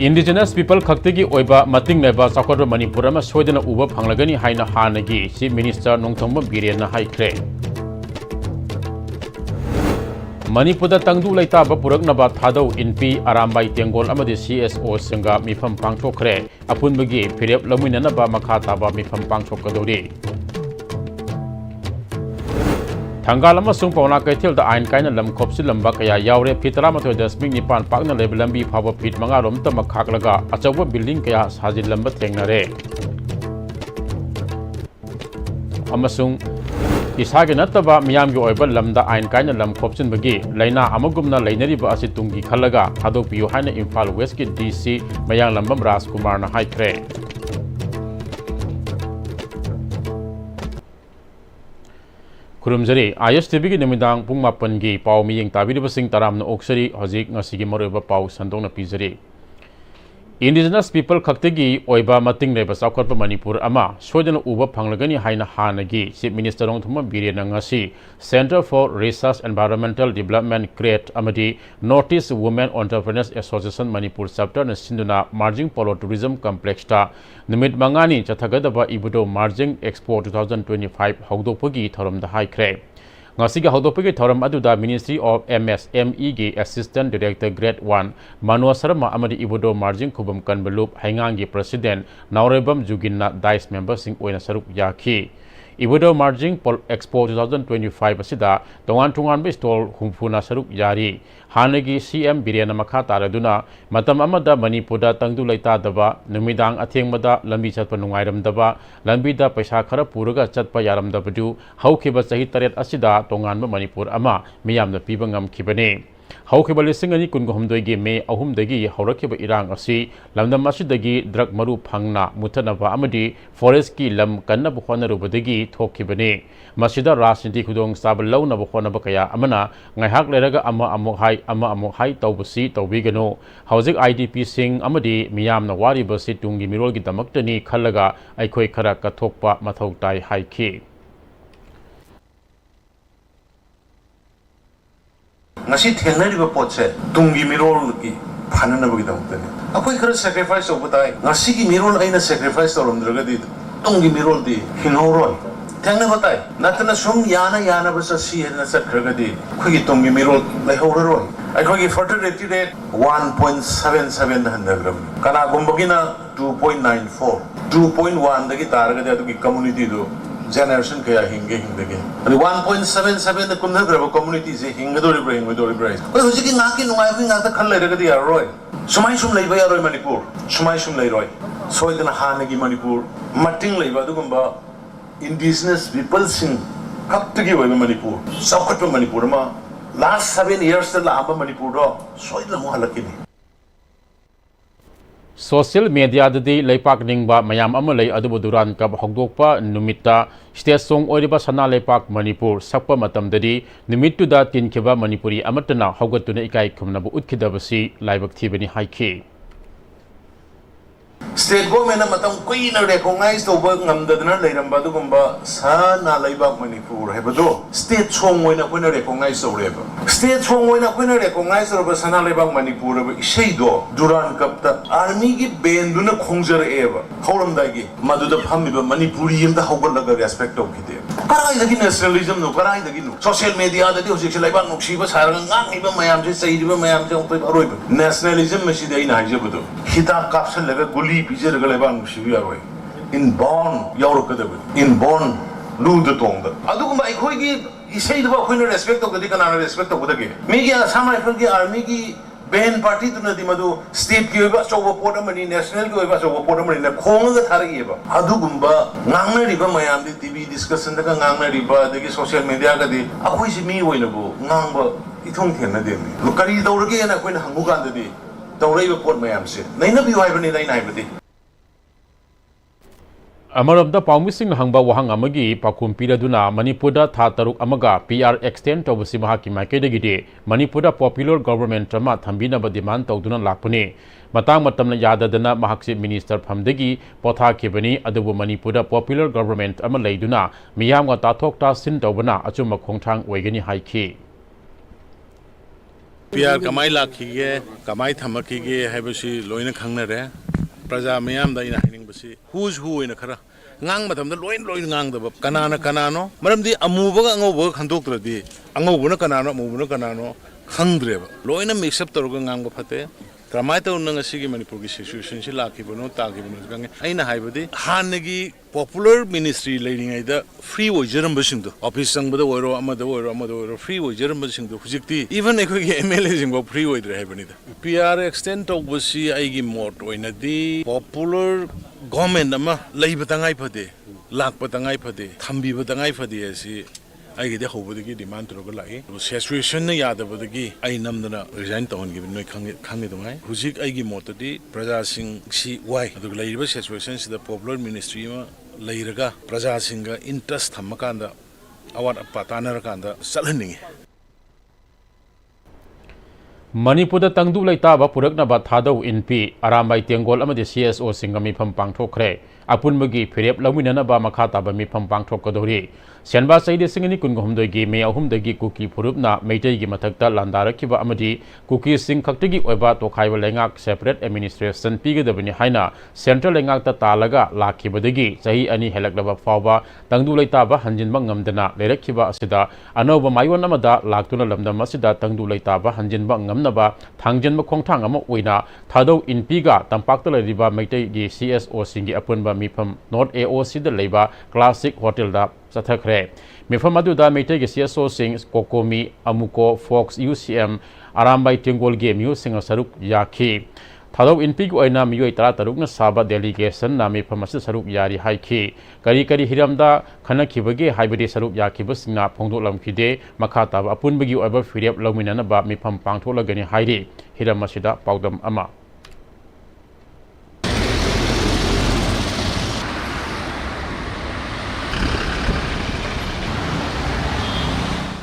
Indigenous people खक्तगी ओइबा मतिंग लेबा चाखोर मणिपुर अमा सोइदना उबा फंगलगनी हाइना हानगी चीफ मिनिस्टर नोंथोंबम बिरेना हाइख्रे मणिपुर तंगदु लेताबा पुरकनबा थादौ इनपी आरामबाई तेंगोल अमदि CSO सिंगा मिफम पांगथोखरे अपुनबगी फिरेप लमुइननबा मखा ताबा मिफम पांगथोकदौरी थंगाल पौना कैथल आइन कायन लम खोपसिलंबा कया यावरे फीट 13.9 पाकना लेब लंबी फाव फीट 5 रोम तम खाकलगा अचौब बिल्डिंग कया साजिलंबा थेंगनरे अमसुंग इसागे नत्तबा मियामगी ओइबा लमदा आइन कायन लम खोपसिनबगी लैना अमगुमना लैनरिबा असि तुंगी खलगा थादोपियो हाइना इम्फाल वेस्ट की DC मयांग लंबम राजकुमार ना हाइख्रे खुरुमजरी Pm-Istv की निमिदांग पुंग मापन की पाव मियंग ताबिरिबसिंग तरामना ओक्सरी हजिक ngasiगी मरोबा पाव संदोंगना पिजरी Indigenous people खक्तगी ओइबा मतिंग लेबा चाखोरपा मणिपुर अमा सोइदना उबा फंगलगनी हाइना हानगी चीफ मिनिस्टर नोंथोंबा बिरेना ngasi Center for Research Environmental Development CREATE अमदी Northeast Women Entrepreneurs Association Manipur chapter na sinduna Marging Polo Tourism Complex ta numit mangani chathagadaba ibudo Marging Expo 2025 haudoppagi thoramda haikre ngasiga haudoppagi thoram aduda Ministry of MSME gi Assistant Director Grade 1 Manu Sarma amadi ibudo Marging Khubam Kanbalup Haingangi President Naurebam Juginna Dice member sing oina saruk yakhi Ibudo Marging Pol Expo 2025 asida tongan be stall humfuna saruk yari hanagi CM Birena makha taraduna matam amada Manipurda tangdu leita daba numidang athengmada lambi chatpa nungairamdaba lambida paisa khara puraga chatpa yaramdabadu haukhiba chahi taret asida tongan Manipur ama miyamna piba ngamkhibane haukiba lising ani kungomdoi gi me ahumdagi haurakiba irang asi lamdam asidagi drug maru phangna muthanaba amadi forest ki lam kanna bukhona rubadagi thokibane masida rajniti khudong sabal launa bukhona bakaya amana ngaihak leraga ama amok hai tawbusi tawbigano haujik IDP sing amadi miyamna wari basi tungi mirol gi damaktani khallaga aikhoi khara kathokpa mathau tai haiki ngasi thengnariba potse tungi mirol ki phananabagi damtani akoi khara sacrifice obutai ngasi ki mirol aina sacrifice tolomdragadi tungi mirol di hinhoroi thengna batai natna sum yana basa si hena sakragadi khoi ki tungi mirol laihoroi akoi ki fertility rate 1.77 handagram kana gumbagina 2.94 2.1 dagi taragadi adu ki community do generation kaya hingdege ani 1.77 the kunnagraba community se hingdori brain oi hojiki ngaki nungai bi ngata khalle regadi yaroi sumai sum leiba yaroi Manipur sumai sum leiroi soidana hanagi Manipur mating leiba dugumba indigenous people sing kaptagi oi Manipur saukhatpa Manipur ma last 7 years ta laba Manipur do soidana mo halakini Social media dadi leipak ningba mayam amalay adubo duran kab hogdokpa numita state song oiriba sana leipak Manipur sakpa matam dadi numitu da tinkhiba Manipuri amatana hogatuna ikai khumnabu utkidabasi laibak thibani haiki state government matam kuina recognize to work ngamdadna leiramba dugumba sana leibak Manipur hebado state song oina kuina recognize oreba state song oina kuina recognize oreba sana leibak Manipur ba iseido duran kapta army gi benduna khongjar eba hauramdagi maduda phamiba Manipuri yimda hawgalaga respect okide karai dagi nationalism no karai dagi no social media dadi hojik leibak nuksiba saranga ngangiba mayam je seidiba mayam je opai aroiba nationalism machide ina haijabado hita caption laga guli pijer galebang shibi aroi in born yaurokadabu in born lu the tongda aduguma ikhoi gi isei da khoina respect okadi kana respect okadagi mi gi asam rifle gi army gi band party tuna di madu state ki oiba chowa port amani national ki oiba chowa port amani na khonga thari eba adugumba ngangna riba mayam di TV discussion da ngangna riba dagi social media ga di akhoi si mi oina bu ngangba ithong thena de mi kari daurage na khoina hangu kan da di dauraiba port mayam se naina bi wai bani naina ibadi Amarabda Paumising hangba wahang amagi pakum piraduna Manipurda tha taruk amaga PR extend tawbasi mahaki makedagide Manipurda popular government ama thambina ba demand tawduna lakpune matang matamna yadadana mahakse minister phamdagi potha khibani adubu Manipurda popular government ama leiduna miyamga tathok ta sin tawbana achuma khongthang oigani haiki PR kamai lakhiye kamai thamakige haibasi loina khangnare praja mayam da ina hining basi who's who ina khara ngang matam da loin ngang da kanana kanano maramdi amuba ngoba khandoktradi angobuna kanano amubuna kanano khangdreba loina mix up torga ngang ba phate kramai ta unna ngasi Manipur gi situation si lakibano tagibano gange aina haibadi hanagi popular ministry leading aida free oijeram basingdo office sangbada oiro amada oiro free oijeram basingdo hujikti even ekoi MLA jingbo free oidre haibani da PR extend to basi aigi mot oinadi popular government ama leibatangai phade lakpatangai phade thambibatangai phade asi I get over the demand to like situation Yadabagi, I number resign to give no Kangidumai, Huzik Igi Motodi, Praja Singh see why the labor situation is the popular ministry Lairaga, Praja Singa interest Hamakanda, our Patanarakanda, Salani. Manipur tangdu laitaba puraknaba thadau inpi arambai tiangol amadi CSO singami pham pangthokre apun magi phirep laminana ba makha taba mi pham pangthok kadori senba saide singani kungomdoi gi me ahum dagi kuki phurupna meitai gi mathakta landarakhiba amadi kuki sing khaktigi oiba to khaiba lengak separate administration pigadabani haina central lengak ta talaga lakhibadagi sahi ani helaklaba fawba tangdu laitaba hanjinba ngamdana lerakhiba asida anoba mayon amada laktuna lamdam asida tangdu laitaba hanjinba ngamnaba thangjenba khongthang ama oina thadau inpiga tampakta leriba meitai gi CSO singi apunba mifam North AOC da leiba classic hotel da sathakre mifam aduda meitai gi CSO sing kokomi amuko fox UCM arambai tengol ge mu singa saruk yakhi thadau inpi gi oina miyoi tara taruk na saba delegation na mifam as saruk yari haikhi kari kari hiramda khanakibage haibadi saruk yakhiba singna phongdo lamkhide makha tab apunbagi oiba firep lawminana ba mifam pangtholagani hairi hiram asida paudam ama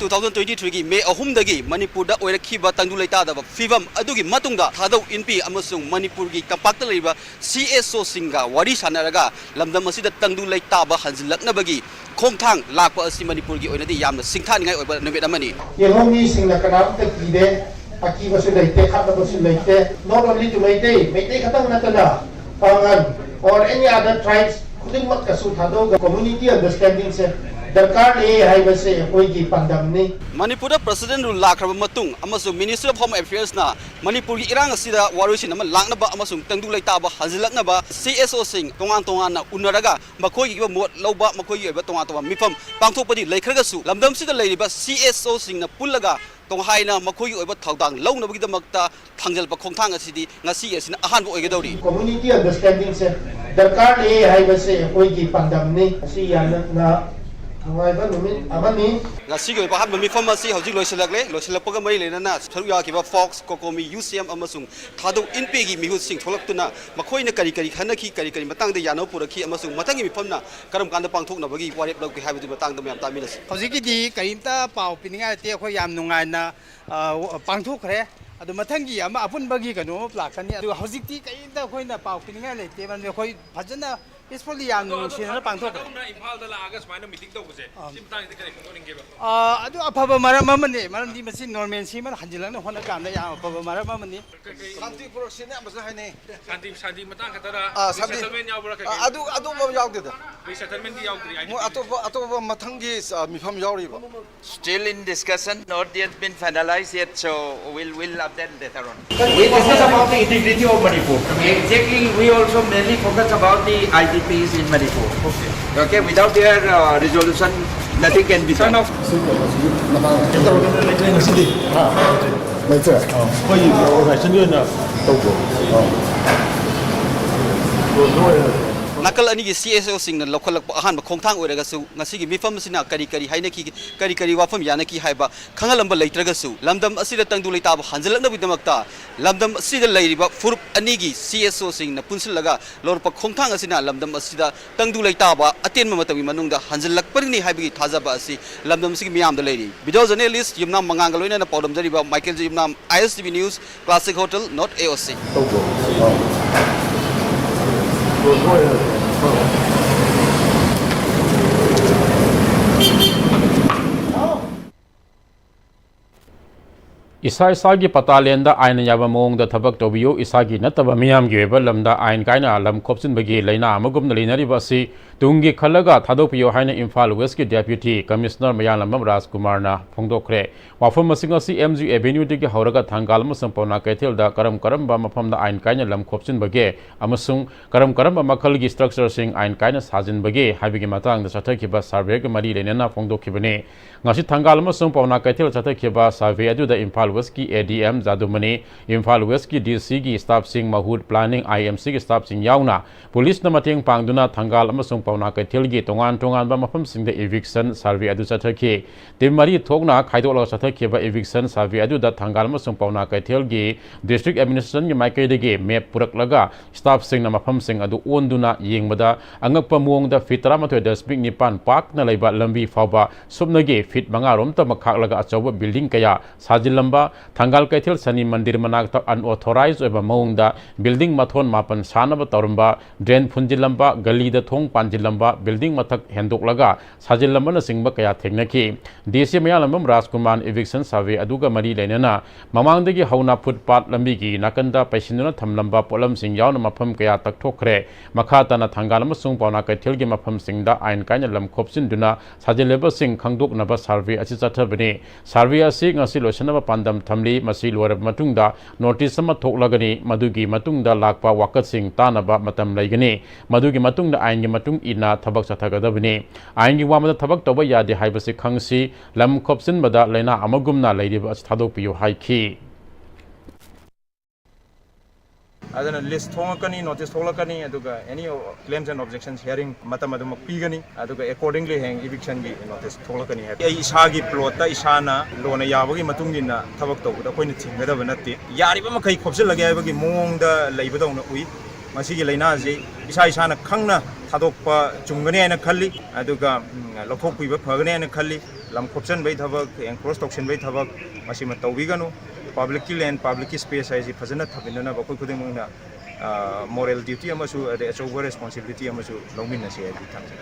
2023 gi me ahum dagi Manipur da oirakhiba tangdu leita da fivam adugi matungda thadau inpi amasung Manipur gi kapakta leiba CSO singa wari sanaraga lamdam asida tangdu leita ba hanjilaknabagi khongthang lakpa asi Manipur gi oinadi yamna singthaningai oiba numit amani yehomi singna kanam ta kide akiba su leite khataba su leite not only to meite khatang natana pangan or any other tribes khuding mat kasu thadau community understanding se Darkar le hai base koi ki pandam ni Manipur president ru lakraba matung amasung minister of home affairs na Manipur gi irang asida warusin ama lakna ba amasung tangdu leita ba hazilakna ba CSO sing tongan na unaraga makoi gi mot loba makoi gi ba tongan mifam pangthokpadi leikhraga su lamdam sida leiriba CSO sing na pullaga tonghaina makoi gi oiba thawdang launabagi damakta thangjal ba khongthang asidi ngasi asina ahan bo oigedori community understanding se darkar le hai base koi ki pandam ni si yana na ngasi gi ba han mifam asi hojik loisilakpa ga mai lenana tharuya ki ba fox kokomi UCM amasung thadu inpe gi mihu sing tholaktuna makhoina kari kari matang de yano purakhi amasung matangi mifamna karam kanda pangthokna bagi warep lawki haibadi matang da mayam taminas hojik di karimta pau pininga te khoi yam nungai na pangthokre adu mathangi ama apun bagi kanu plakani adu hojik ti kaimta khoina pau pininga le te ban khoi phajana peacefully yam nungsinna pangthok Impal da laga smaina meeting tawbase simtang de kare khongning geba adu afaba maram amani maram di masi normal si man hanjilang hona kan da yam afaba maram amani Santi Purosine amasa haine santi matang katara settlement yawra ka adu ba yawde da settlement gi yawdri mo atoba mathangi mifam yawri ba Still in discussion, not yet been finalized yet, so we'll update later on. We discuss about the integrity of Manipur. Exactly, we also mainly focus about the IDPs in Manipur. Okay, without their resolution, nothing can be done. nakal ani gi CSO sing na lokal ahan ba khongthang oiraga su ngasi gi mifam sina kari haina ki kari wafam yana ki haiba khangalam ba leitraga su lamdam asida tangdu leita ba hanjalakna bidamakta lamdam asida leiriba furup ani gi CSO sing na punsilaga lorpa khongthang asina lamdam asida tangdu leita ba atenma matami manungda hanjalakpani haibi thajaba asi lamdam sigi miyam da leiri video journalist yumnam mangang loina na pawdam jariba Michael yumnam ISTV news classic hotel not AOC Isa isagi patalenda aina yaba mongda thabak tobiyo isagi nataba miyam gi weba lamda ain kaina lam khopsin bagi laina amagum nalinari basi tungi khalaga thadokpiyo haina Imphal West ki Deputy Commissioner Mayalamam Rajkumar na phongdokre wafam masing asi MG Avenue digi hauraga thangal masang pawna kaithel da karam ba mafam da ain kaina lam khopsin bagi amasung karam ba makhal gi structure sing ain kaina sajin bagi habigi matang da chathakhiba survey ga mari lenena phongdokhibane ngasi thangal masang pawna kaithel chathakhiba survey adu da Imphal West की ADM जादुमनी Imphal waste की DC की staff Singh Mahud planning IMC की staff Singh यावना police न मतेंग पांगदुना थंगाल अमसुंग पौना कैथेल की तोंगान बा मफम Singh the eviction सर्वे अदु चथखि team मरी थोकना खाइदोला चथखिबा eviction सर्वे अदु द थंगाल अमसुंग पौना कैथेल की डिस्ट्रिक्ट एडमिनिस्ट्रेशन की माइकैदगी मैप पुरकलगा स्टाफ सिंह न मफम सिंह अदु ओंदुना येंगबदा अंगकप मुंगदा फीट 13 दशमिक निपान पाक न लैबा लंबी फावबा सुबनगी फीट 5 रोम त मखाकलगा अचौब बिल्डिंग कया साजिलंबा थंगाल कैथेल सनी मंदिर मनाक अनऑथोराइज मौंगदा बिल्डिंग मथोन मापन सानब तौरंबा ड्रेन फुंजिलंबा गलीद थोंग पांजिलंबा बिल्डिंग मथक हेंदोकलगा साजिलंबन सिंगब कया थेंगनखि DC मयालंबम राजकुमार eviction सर्वे अदुगा मरी लेनना ममांगदगी हौना फुटपाथ लंबीगी नाकंदा पैसिनुना थमलंबा पोलम सिंग यावना मफम कया तकथोखरे मखातना थंगाल अमसुंग पौना कैथेलगी मफम सिंगदा आइन कायना लम खोपसिनदुना साजिलेबा सिंग खंगदोकनबा सर्वे असि चथबने सर्वे असि ngasi losanaba pandam thamli masi lorab matungda notice ama thoklagani madugi matungda lakpa wakatsing tanaba matam laigani madugi matungda ain gi matung ina thabak chathagadabani ain gi wamada thabak toba yade haibase khangsi lam khopsin bada laina amagumna lairiba thadokpiyo haiki adana list thongakani notice tholakani aduga any claims and objections hearing matam adum pigani aduga accordingly hang eviction gi notice tholakani hai ai isagi plot ta isana lona yabagi matungina thabak tawda koina thinggadaba natte yariba makai khopsil lage habagi mongda leibadawna ui masigi laina ji isana khangna thadokpa chungani aina khalli aduga lokhokpiba phagani aina khalli lam khopsan bai thabak encroach toxin bai thabak masima tawbiganu public land public space hai ji fazana thabinana bakoi khudimungna moral duty amasu achouba responsibility amasu longmin ase ai thamse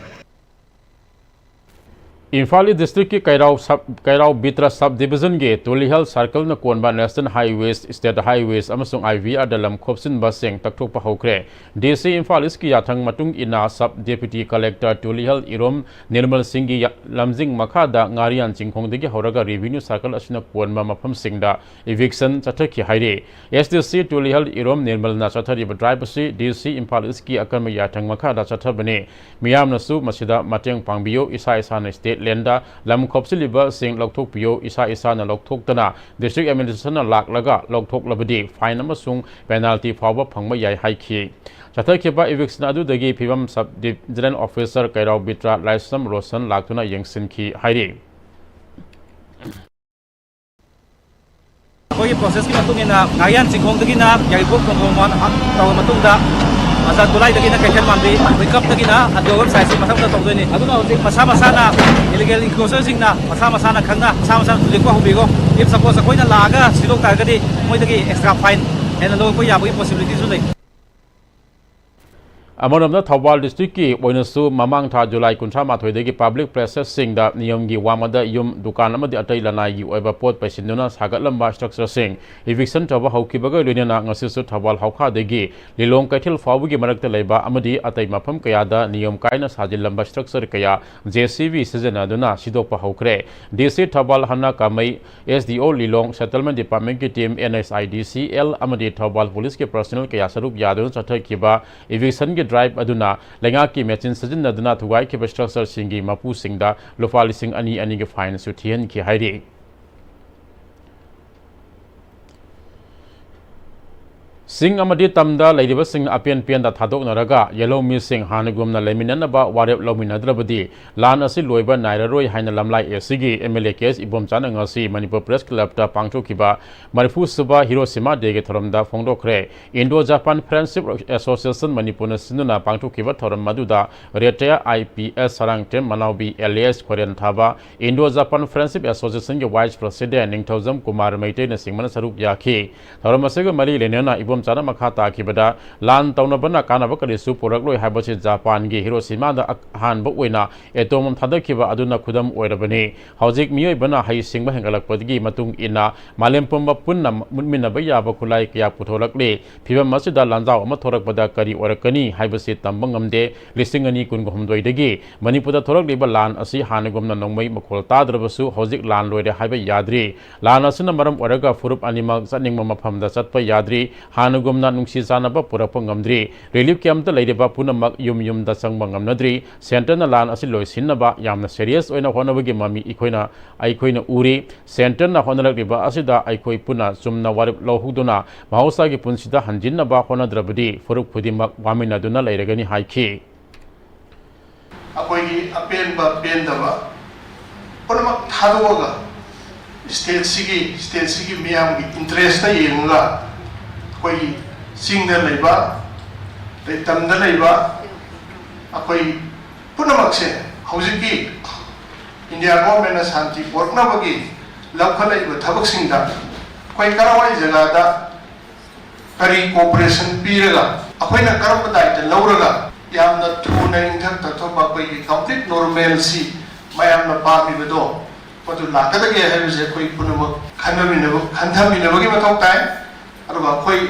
Imphal district की कैराव Bitra sub division के Tulihal circle न कोनबा national highways state highways अमसुंग IVR दलम खोपसिन बसिंग तकथोकपा हौख्रे DC Imphal की याथंग मटुंग इना sub deputy collector Tulihal Irom Nirmal Singh की लमजिंग मखादा ngaरियान चिंखोंगदगी हौरगा रेवेन्यू सर्कल असिना कोनबा मफम सिंगदा eviction चथखि हाइरे SDC तुलिहल इरोम निर्मल ना चथरिब ड्राइवसी DC Imphal की अकर्म याथंग मखादा चथबने मियामनसु मसिदा मतेंग पांगबियो इसा इसा न स्टेट लेंदा लम खोपसिलिबा सिंग लौथोकपियो इसा इसा न लौथोकतना डिस्ट्रिक्ट एडमिनिस्ट्रेशन लाकलगा लौथोकलबदि फाइन अमसुंग पेनाल्टी फावबा फंगबा याय हाइखि चथखिबा eviction अदुदगी फिवम sub divisional officer Keirao Bitra Laishram Roshan लाक्तुना यंगसिनखि हाइरे कोई प्रोसेस की मतुंगिना ngayan chingkhongdagina yaibok thongman taw matungda asa tulai dagina kaikhel manbi wake up dagina ado website si matham da tawdoni aduna hojik masa na illegal encroacher singna masa na khangna masa tulikwa hubigo if suppose koina laga silok targadi moi dagi extra fine and lo ko yabu possibility su lai अमरमदा Thoubal district की ओइनसु ममांग था जुलाई 19 देगी public places सिंग दा नियम की वामदा yum दुकान अमदि अटै लनाई की ओइबा पोत पैसिनुना सागलंबा स्ट्रक्चर सिंग eviction तब हौकिबगा लोइना ngasisu थौबाल हौखा देगी लिलोंग कैथल फावुगी मरकत लेबा अमदि अतै मफम कयादा नियम कायना साजिलंबा स्ट्रक्चर कया JCB सिजनादुना सिदोपा हौख्रे DC थौबाल हन्ना कामै SDO लिलोंग सेटलमेंट डिपार्टमेंट की टीम NSIDCL अमदि थौबाल पुलिस के पर्सनल कया सरुप यादुन चथकिबा eviction के ड्राइव अदुना लेंगा की मैचिन सजिनदुना थुगाई के स्ट्रक्चर सिंगी मपू सिंगदा लुपा लिसिंग अनि के फाइन सुथियन की हाइरे सिंग अमदि तमदा लैरिबा सिंग अपेन पेन दा थादोकनरगा येलो मी सिंग हानगुमना लेमिननबा वारेप लौमिनद्रबदि लान असि लोइबा नाइररोय हाइना लमलाई एसिगी MLA केस इबोमचाना ngasi मणिपुर प्रेस क्लब ता पांगथोखिबा मरिफु सुबा हिरोशिमा डेगे थरमदा फोंदोखरे Indo Japan friendship association Manipur सिनुना पांगथोखिबा थरम मदुदा रेटिया IPS सरंगटेम मनावबी LAS खोरेन थाबा इंडो जापान फ्रेंडशिप एसोसिएशन के वाइस प्रेसिडेंट निंगथौजम कुमार मैते न सिंगमन सरुप याखि थरम असेग मरी लेनेना ꯐꯤꯕꯝ ꯆꯥꯅ ꯃꯈꯥ ꯇꯥꯈꯤꯕꯗ ꯂꯥꯟ ꯇꯧꯅꯕꯅ ꯀꯥꯟꯅꯕ ꯀꯔꯤꯁꯨ ꯄꯨꯔꯛꯂꯣꯏ ꯍꯥꯏꯕꯁꯤ ꯖꯄꯥꯟꯒꯤ ꯍꯤꯔꯣꯁꯤꯃꯥꯗ ꯑꯍꯥꯟꯕ ꯑꯣꯏꯅ ꯑꯦꯇꯣꯝ ꯕꯣꯝ ꯊꯥꯗꯈꯤꯕ ꯑꯗꯨꯅ ꯈꯨꯗꯝ ꯑꯣꯏꯔꯕꯅꯤ ꯍꯧꯖꯤꯛ ꯃꯤꯑꯣꯏꯕꯅ ꯍꯩꯁꯤꯡꯕ ꯍꯦꯟꯒꯠꯂꯛꯄꯗꯒꯤ ꯃꯇꯨꯡ ꯏꯟꯅ ꯃꯥꯂꯦꯝ ꯄꯨꯝꯕ ꯄꯨꯟꯅ ꯃꯨꯠꯃꯤꯟꯅꯕ ꯌꯥꯕ ꯈꯨꯠꯂꯥꯏ ꯀꯌꯥ ꯄꯨꯊꯣꯔꯛꯂꯤ ꯐꯤꯕꯝ ꯑꯁꯤꯗ ꯂꯥꯟꯖꯥꯎ ꯑꯃ ꯊꯣꯔꯛꯄꯗ ꯀꯔꯤ ꯑꯣꯏꯔꯛꯀꯅꯤ ꯍꯥꯏꯕꯁꯤ ꯇꯝꯕ ꯉꯝꯗꯦ 2018ꯗꯒꯤ ꯃꯅꯤꯄꯨꯔꯗ ꯊꯣꯔꯛꯂꯤꯕ ꯂꯥꯟ ꯑꯁꯤ ꯍꯥꯟꯅꯒꯨꯝꯅ ꯅꯣꯡꯃꯩ ꯃꯈꯣꯜ ꯇꯥꯗ꯭ꯔꯕꯁꯨ ꯍꯧꯖꯤꯛ ꯂꯥꯟ ꯂꯣꯏꯔꯦ ꯍꯥꯏꯕ ꯌꯥꯗ꯭ꯔꯤ ꯂꯥꯟ ꯑꯁꯤꯅ ꯃꯔꯝ ꯑꯣꯏꯔꯒ ꯐꯨꯔꯨꯞ ꯑꯅꯤꯃꯛ ꯆꯠꯅꯤꯡꯕ ꯃꯐꯝꯗ ꯆꯠꯄ ꯌꯥꯗ꯭ꯔꯤ ꯍꯥꯟꯅꯒꯨꯝꯅ ꯅꯨꯡꯁꯤ ꯆꯥꯟꯅꯕ ꯄꯨꯔꯛꯄ ꯉꯝꯗ꯭ꯔꯤ ꯔꯤꯂꯤꯐ ꯀꯦꯝꯞꯇ ꯂꯩꯔꯤꯕ ꯄꯨꯝꯅꯃꯛ ꯌꯨꯝꯗ ꯆꯪꯕ ꯉꯝꯅꯗ꯭ꯔꯤ ꯁꯦꯟꯇꯔꯅ ꯂꯥꯟ ꯑꯁꯤ ꯂꯣꯏꯁꯤꯟꯅꯕ ꯌꯥꯝꯅ ꯁꯦꯔꯤꯌꯁ ꯑꯣꯏꯅ ꯍꯣꯠꯅꯕꯒꯤ ꯃꯃꯤ ꯑꯩꯈꯣꯏꯅ ꯎꯔꯤ ꯁꯦꯟꯇꯔꯅ ꯍꯣꯠꯅꯔꯛꯂꯤꯕ ꯑꯁꯤꯗ ꯑꯩꯈꯣꯏ ꯄꯨꯟꯅ ꯆꯨꯝꯅ ꯋꯥꯔꯦꯞ ꯂꯧꯍꯧꯗꯨꯅ ꯃꯍꯧꯁꯥꯒꯤ ꯄꯨꯟꯁꯤꯗ ꯍꯟꯖꯤꯟꯅꯕ ꯍꯣꯠꯅꯗ꯭ꯔꯕꯗꯤ ꯐꯨꯔꯨꯞ ꯈꯨꯗꯤꯡꯃꯛ ꯋꯥꯃꯤꯟꯅꯗꯨꯅ ꯂꯩꯔꯒꯅꯤ ꯍꯥꯏꯈꯤ ꯑꯩꯈꯣꯏꯒꯤ ꯑꯄꯦꯟꯕ ꯄꯦꯟꯗꯕ ꯄꯨꯝꯅꯃꯛ ꯊꯥꯗꯣꯛꯑꯒ ꯁ꯭ꯇꯦꯠꯁꯤꯒꯤ ꯃꯤꯌꯥꯝꯒꯤ ꯏꯟꯇꯔꯦꯁꯇ ꯌꯦꯡꯉꯒ ꯑꯩꯈꯣꯏꯒꯤ ꯆꯤꯡꯗ ꯂꯩꯕ ꯇꯝꯗ ꯂꯩꯕ ꯑꯩꯈꯣꯏ ꯄꯨꯝꯅꯃꯛꯁꯦ ꯍꯧꯖꯤꯛꯀꯤ ꯏꯟꯗꯤꯌꯥ ꯒꯣꯔꯃꯦꯟꯅ ꯁꯥꯟꯇꯤ ꯄꯨꯔꯛꯅꯕꯒꯤ ꯂꯧꯈꯠꯂꯛꯏꯕ ꯊꯕꯛꯁꯤꯡꯗ ꯑꯩꯈꯣꯏ ꯀꯔꯥꯏꯋꯥꯏ ꯖꯒꯥꯗ ꯀꯔꯤ ꯀooperation ꯄꯤꯔꯒ ꯑꯩꯈꯣꯏꯅ ꯀꯔꯝꯕ ꯗꯥꯏꯇ ꯂꯧꯔꯒ ꯌꯥꯝꯅ ꯊꯨꯅ ꯏꯪꯊꯛ ꯇꯛꯊꯣꯛꯄ ꯑꯩꯈꯣꯏꯒꯤ ꯀꯝꯄ꯭ꯂꯤꯠ ꯅꯣꯔꯃꯦꯜꯁꯤ ꯃꯌꯥꯝꯅ ꯄꯥꯝꯃꯤꯕꯗꯣ ꯃꯗꯨ ꯂꯥꯛꯀꯗꯒꯦ ꯍꯥꯏꯕꯁꯦ ꯑꯩꯈꯣꯏ ꯄꯨꯝꯅꯃꯛ ꯈꯟꯊꯃꯤꯟꯅꯕꯒꯤ ꯃꯊꯧ ꯇꯥꯏ ꯑꯗꯨꯒ ꯑꯩꯈꯣꯏ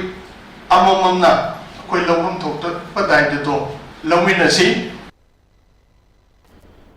ꯑꯃꯃꯝꯅ ꯑꯩꯈꯣꯏ ꯂꯧꯐꯝ ꯊꯣꯛꯄ ꯗꯥꯏꯇꯗꯣ ꯂꯧꯃꯤꯟꯅꯁꯤ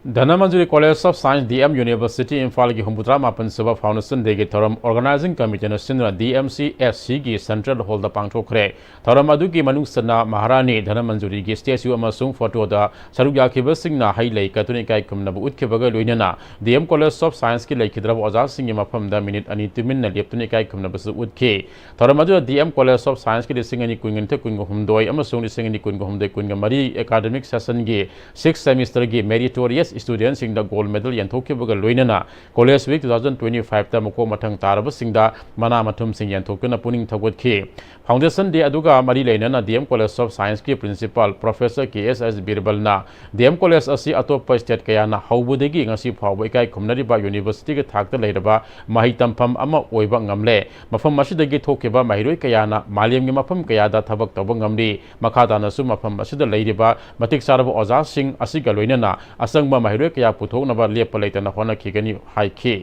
Dhanamajuri College of Science DM University Imphal ki 39 suba foundation day ki thoram organizing committee na sinna DMCSC ki central hall da pangthokre thoram adu ki manungsana Maharani Dhanamajuri ki statue amasung photo da saruk yakhiba singna hailai katuni kai kumna bu utkhibaga loinana DM College of Science ki laikhidrab oja singhi mafam da minute ani timin na leptuni kai kumna basu utkhe thoram adu DM College of Science ki singani kuingin the kuingo humdoi amasung singani kuingo humdoi kuinga mari academic session gi 6th semester gi meritorious students in the gold medal yanthokhibaga loinana college week 2025 ta mako mathang taraba singda mana mathum sing yanthokna puning thagotki foundation day aduga mari leinana DM College of Science ki principal professor KSS Birbalna DM College asi atoppa state kayana haubudegi ngasi phawbai kai khumnariba university ke thakta leiraba mahi tampham ama oiba ngamle mafam masidagi thokiba mahiroi kayana malemgi mafam kayada thabak tawba ngamri makhadana su mafam masida leiriba matik saraba oja sing asiga loinana asangba mahiroi kaya puthoknaba lepa leitana hona khigani haiki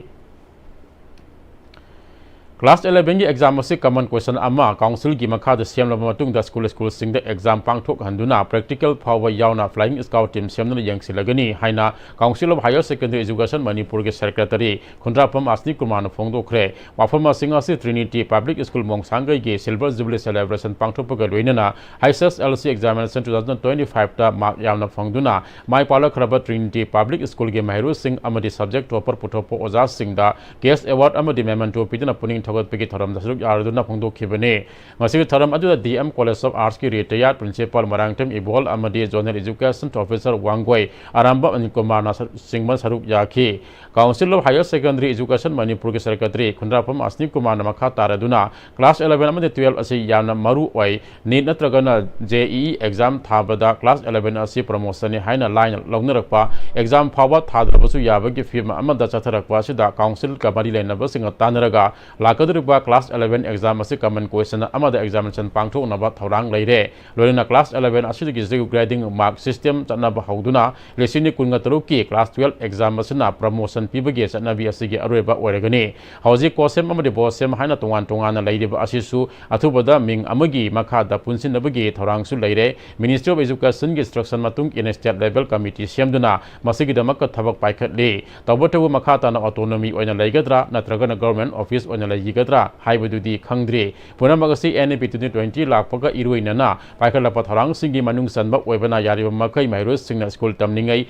Class 11 की exam से common question अमा council की मखा द सेम लबा मतुंग द school सिंग द exam पांगथोक हंदुना practical फाव यावना flying scout team सेमन यंगसि लगनी हाइना council of higher secondary education Manipur के secretary खुंद्रापम आसनी कुमार फोंगदोखरे वाफम सिंगा से Trinity public school मोंगसांगई के silver jubilee celebration पांगथोक लोइनना HSLC examination 2025 ता मार्क यावना फोंगदुना माइ पालक खरब Trinity public school के महिरू सिंह अमदी subject topper पुथोपो ओजा सिंह दा guest award अमदी memento पितना पुनिंग थगतपगी थरम दसरुक यारदुना फोंगदोखिबने मसिग थरम अदुदा DM College of Arts की retired principal Marangtem Ibol अमदी zonal education officer Wangwai Aramba Ankumaर ना सिंगमन सरुक याखी Council of Higher Secondary Education Manipur के secretary खुंद्रापम आसनी कुमार नमखा तारदुना class 11 अमदी 12 असी यामना मरु ओय नीट नत्रगना JEE exam थाबदा class 11 असी promotion ने हाइना लाइन लौनरकपा exam फावा थाद्रबसु याबगी फिल्म अमदा चथरकपा सिदा council का बरी लेनब सिंग तानरगा लाकदरुबा class 11 exam असी common question अमदा examination पांगथोकनबा थौरांग लैरे लोइना class 11 असिदगी zero grading mark system चनबा हौदुना लेसिनि कुंगतरु की class 12 exam असना promotion पिबगे चनबी असिगे अरोइबा ओइरगनी हौजि कोसेम अमदि बोसेम हाइना तोंगान तोंगान लैरिबा असिसु अथुबदा मिंग अमगी मखादा पुनसिनबगी थौरांगसु लैरे Ministry of Education की instruction मतुंग इन state level committee सेमदुना मसिगिदमक थबक पाइखतले तबतबु मखाताना autonomy ओइना लैगद्रा नत्रगना government office ओइना लैगिगद्रा हाइबदुदी खंगद्रे पुनमगसि NAP 2020 लाखपगा इरुइनना पाइखलपा थौरांग सिंगी मनुंग सनबा ओइबना यारिबा मखै माइरो सिंगना स्कूल तमनिंगै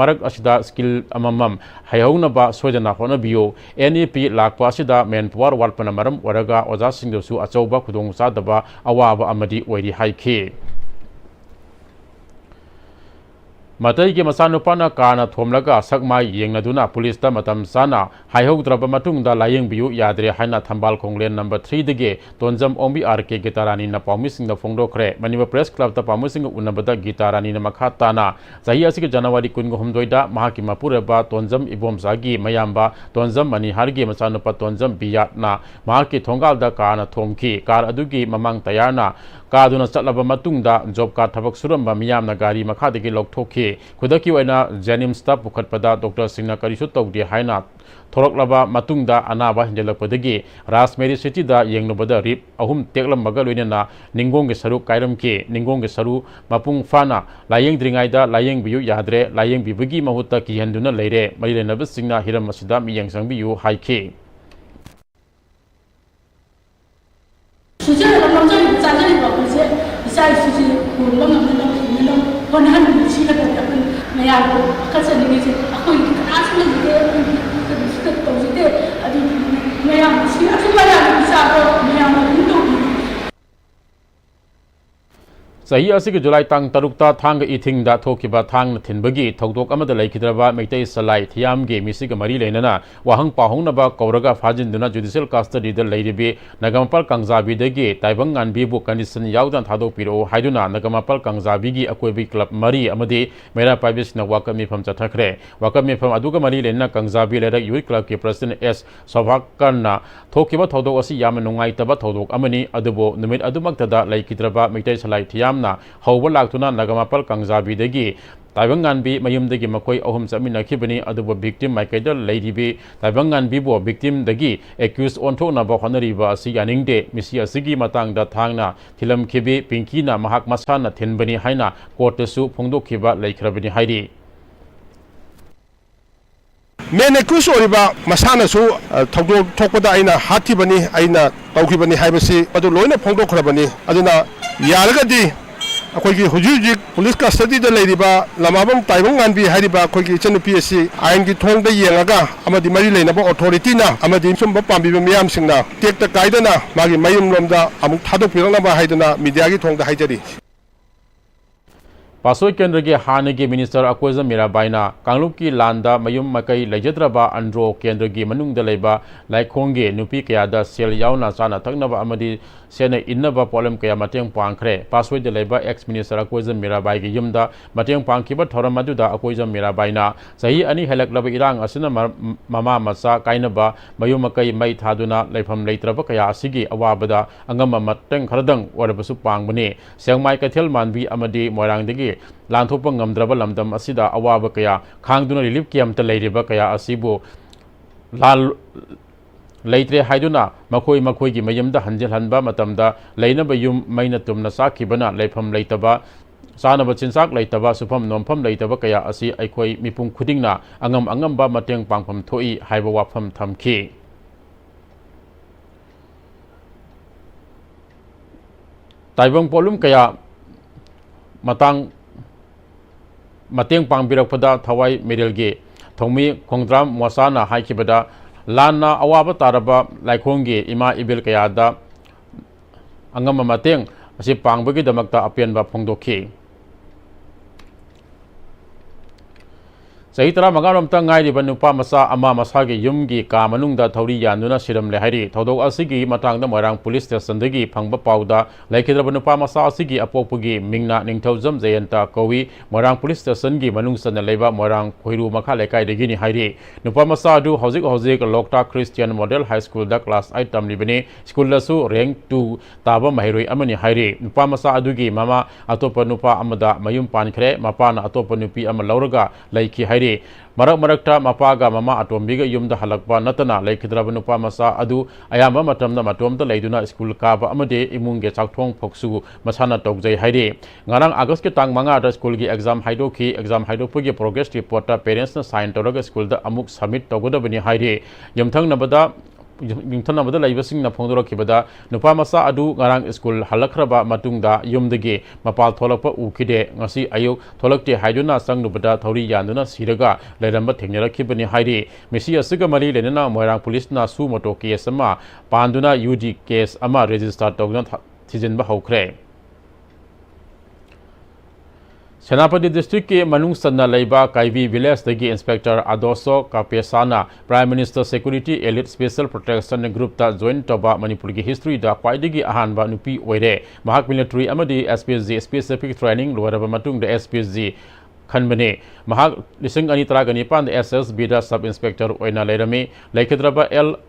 मरक असिदा skill अममम हायौनबा सोजना होनबियो NAP Lakhpa असिदा main power वाटपना मरम ओरगा ओजा सिंगदसु अचौबा खुदोंग चादबा अवाबा अमदि ओइरि हाइखि Matai ki masanupana kana thomlaga sakma yengnaduna police ta matam sana haihogdraba matungda layeng biu yadre haina thambal khonglen number 3 dege tonjam ombi RK gitarani na pamising na phongdokhre Manipur Press Club ta pamising unabada gitarani na makha na sahi asik January 23 da mahaki mapureba tonjam ibomsagi mayamba tonjam manihargi masanupa tonjam biyat na mahaki thongal da kana thomki kar adugi mamang tayana kaduna chatlaba matungda job card thabak suramba miyamna gari makhadagi lokthokhi khudaki oina Janims ta pukhatpada Dr. Singna karisu tawdi haina thoroklaba matungda anaba hinjalapodagi Rasmeri City da yengnubada rip ahum teklambaga loinena ningong ge saru kairamki ningong ge saru mapung fana layeng dringai da layeng biyu yadre layeng bibagi mahutta ki handuna leire marilena singna hiram masida miyang sangbiyu haike Sahi asik July tang tarukta thang ithing da thokiba thang thinbagi thodok amada laikhidraba meitai salai thiam ge misig mari leinana wahang pahongnaba kauraga phajinduna judicial custody da leiribi nagampal kangjabi dagi taibang nganbi bu condition yaudan thadok piro haiduna nagampal kangjabi gi akoibi club mari amadi mera pibis na wakami pham chathakre wakami pham aduga mari leina kangjabi lerak youth club ki president S Sobhakarna thokiba thodok asi yam nungai taba thodok amani adubo numit adumakta da laikhidraba meitai salai thiam na hauba laktuna nagamapal kangjabi dagi taibanganbi mayumdagi makoi ahum chaminakibani aduba victim maikaida leiribi taibanganbi bo victim dagi accused onthona ba honariba asi yaningde misi asigi matangda thangna thilam khibi pinkina mahak masana thinbani haina courtesu phongdokhiba leikrabani hairi main accused मसानसु थोकपदा अइना हाथिबनी अइना तौखिबनी हाइबसी अदु लोइना फोंदोखरबनी अदुना यारगदी अखोगी हुजुजी police custody दा लेरिबा लमाबम ताइबंग गानबी हारिबा अखोगी चनुपी असि आइन की थोंगदा येंगागा अमदि मरि लेनबा अथॉरिटी ना अमदि सुमबा पाम्बिबा मियाम सिंगना टेकता काइदना मागी मयुम लोमदा अमुक थादोपिरंगबा हाइदना मीडिया की थोंगदा हाइजरी Pasoi Kendra ki Hane ki Minister Akoiza Mirabaina Kanglup ki Landa Mayum Makai Lajadraba Andro Kendra ki Manung Daleba Laikonge Nupi Kayada Sel Yauna Sana Tagnaba Amadi Sena Innaba Polem Kaya Mateng Pankre Pasoi Daleba ex Minister Akoiza Mirabai ki Yumda Mateng Pankiba Thoramatuda Akoiza Mirabaina Sahi Ani Helak Laba Irang Asina Mama Masa Kainaba Mayum Makai Mai Thaduna Laifam Laitraba Kaya Asigi Awabada Angama Mateng Kharadang Warabasu Pangbani Siang Mai Kathil Manbi Amadi Moirang Digi Lanthopang ngamdraba lamdam asida awaba kaya khangduna relief camp ta leiriba kaya asibu lal leitre haiduna makhoi gi mayamda hanjel hanba matamda leinaba yum maina tumna sakhibana leifam leitaba sanaba chinsak leitaba supam nompham leitaba kaya asi aikhoi mipung khudingna angamba mateng pangpham thoi haiba wafam thamki taibang polum kaya mateng pangbirakpada thawai medalge thongmi khongdram mwasana haikibada lanna awaba taraba laikhongge ima ibil kayada angama mateng asi pangbagi damakta apianba phongdokhi Sahitara Mangaram Tangai Nupa Masa Ama Masagi Yumgi Ka Manungda Tauri Yanuna Siram Lehari Todo Asigi Matang the Morang Police Station Digi Pangba Pauda Lakira Nupa Masa Asigi Apopugi Mingna Ningtozam Zayanta Kowi Morang Police Station Gi Manungsan Leva Morang Koiru Makalekai de Gini Hairi Nupa Masa Du Hosik Lokta Christian Model High School da Class Item Libani School Lasu Rank 2 Taba Mahiri Amani Hairi Nupa Masa Adugi Mama Atopa Nupa Amada Mayum Pankre Mapana Atopa Nupi Amalauraga Laiki Hairi Marakta Mapaga Mama Atombiga Yumda Halakpa Natana Laikidraba Nupa Masa Adu Ayama Matamna Matomda Laiduna School Kaba Amade Imunge Chaktong Poksu Masana Tokjai Hairi Ngarang August ke Tang Manga ada school gi exam haidopugi progress report parents na sign toraga school da amuk submit togoda bani hairi yumthang nabada laibasing na phongdoro kibada nupa masa adu ngarang school halakraba matungda yumdagi mapal tholakpa ukide ngasi ayuk tholakte haiduna sangnubada thori yanduna siraga lairamba thengnera kibani hairi mesi asiga mari lenana moirang police na su moto case ama panduna UG case ama register togna thijinba hokre Senapati District ke Manung Sanna Leiba Kaivi Village Dagi Inspector Adoso Kapesana Prime Minister Security Elite Special Protection Group ta join toba Manipur ki history da Kwaidagi Ahanba Nupi Oire Mahak Military Amadi SPSG Specific Training Luaraba Matung the SPSG Khanbane Mahak Lising Anitra Ganipan SSB da Sub Inspector Oina Lerame Laikhadraba L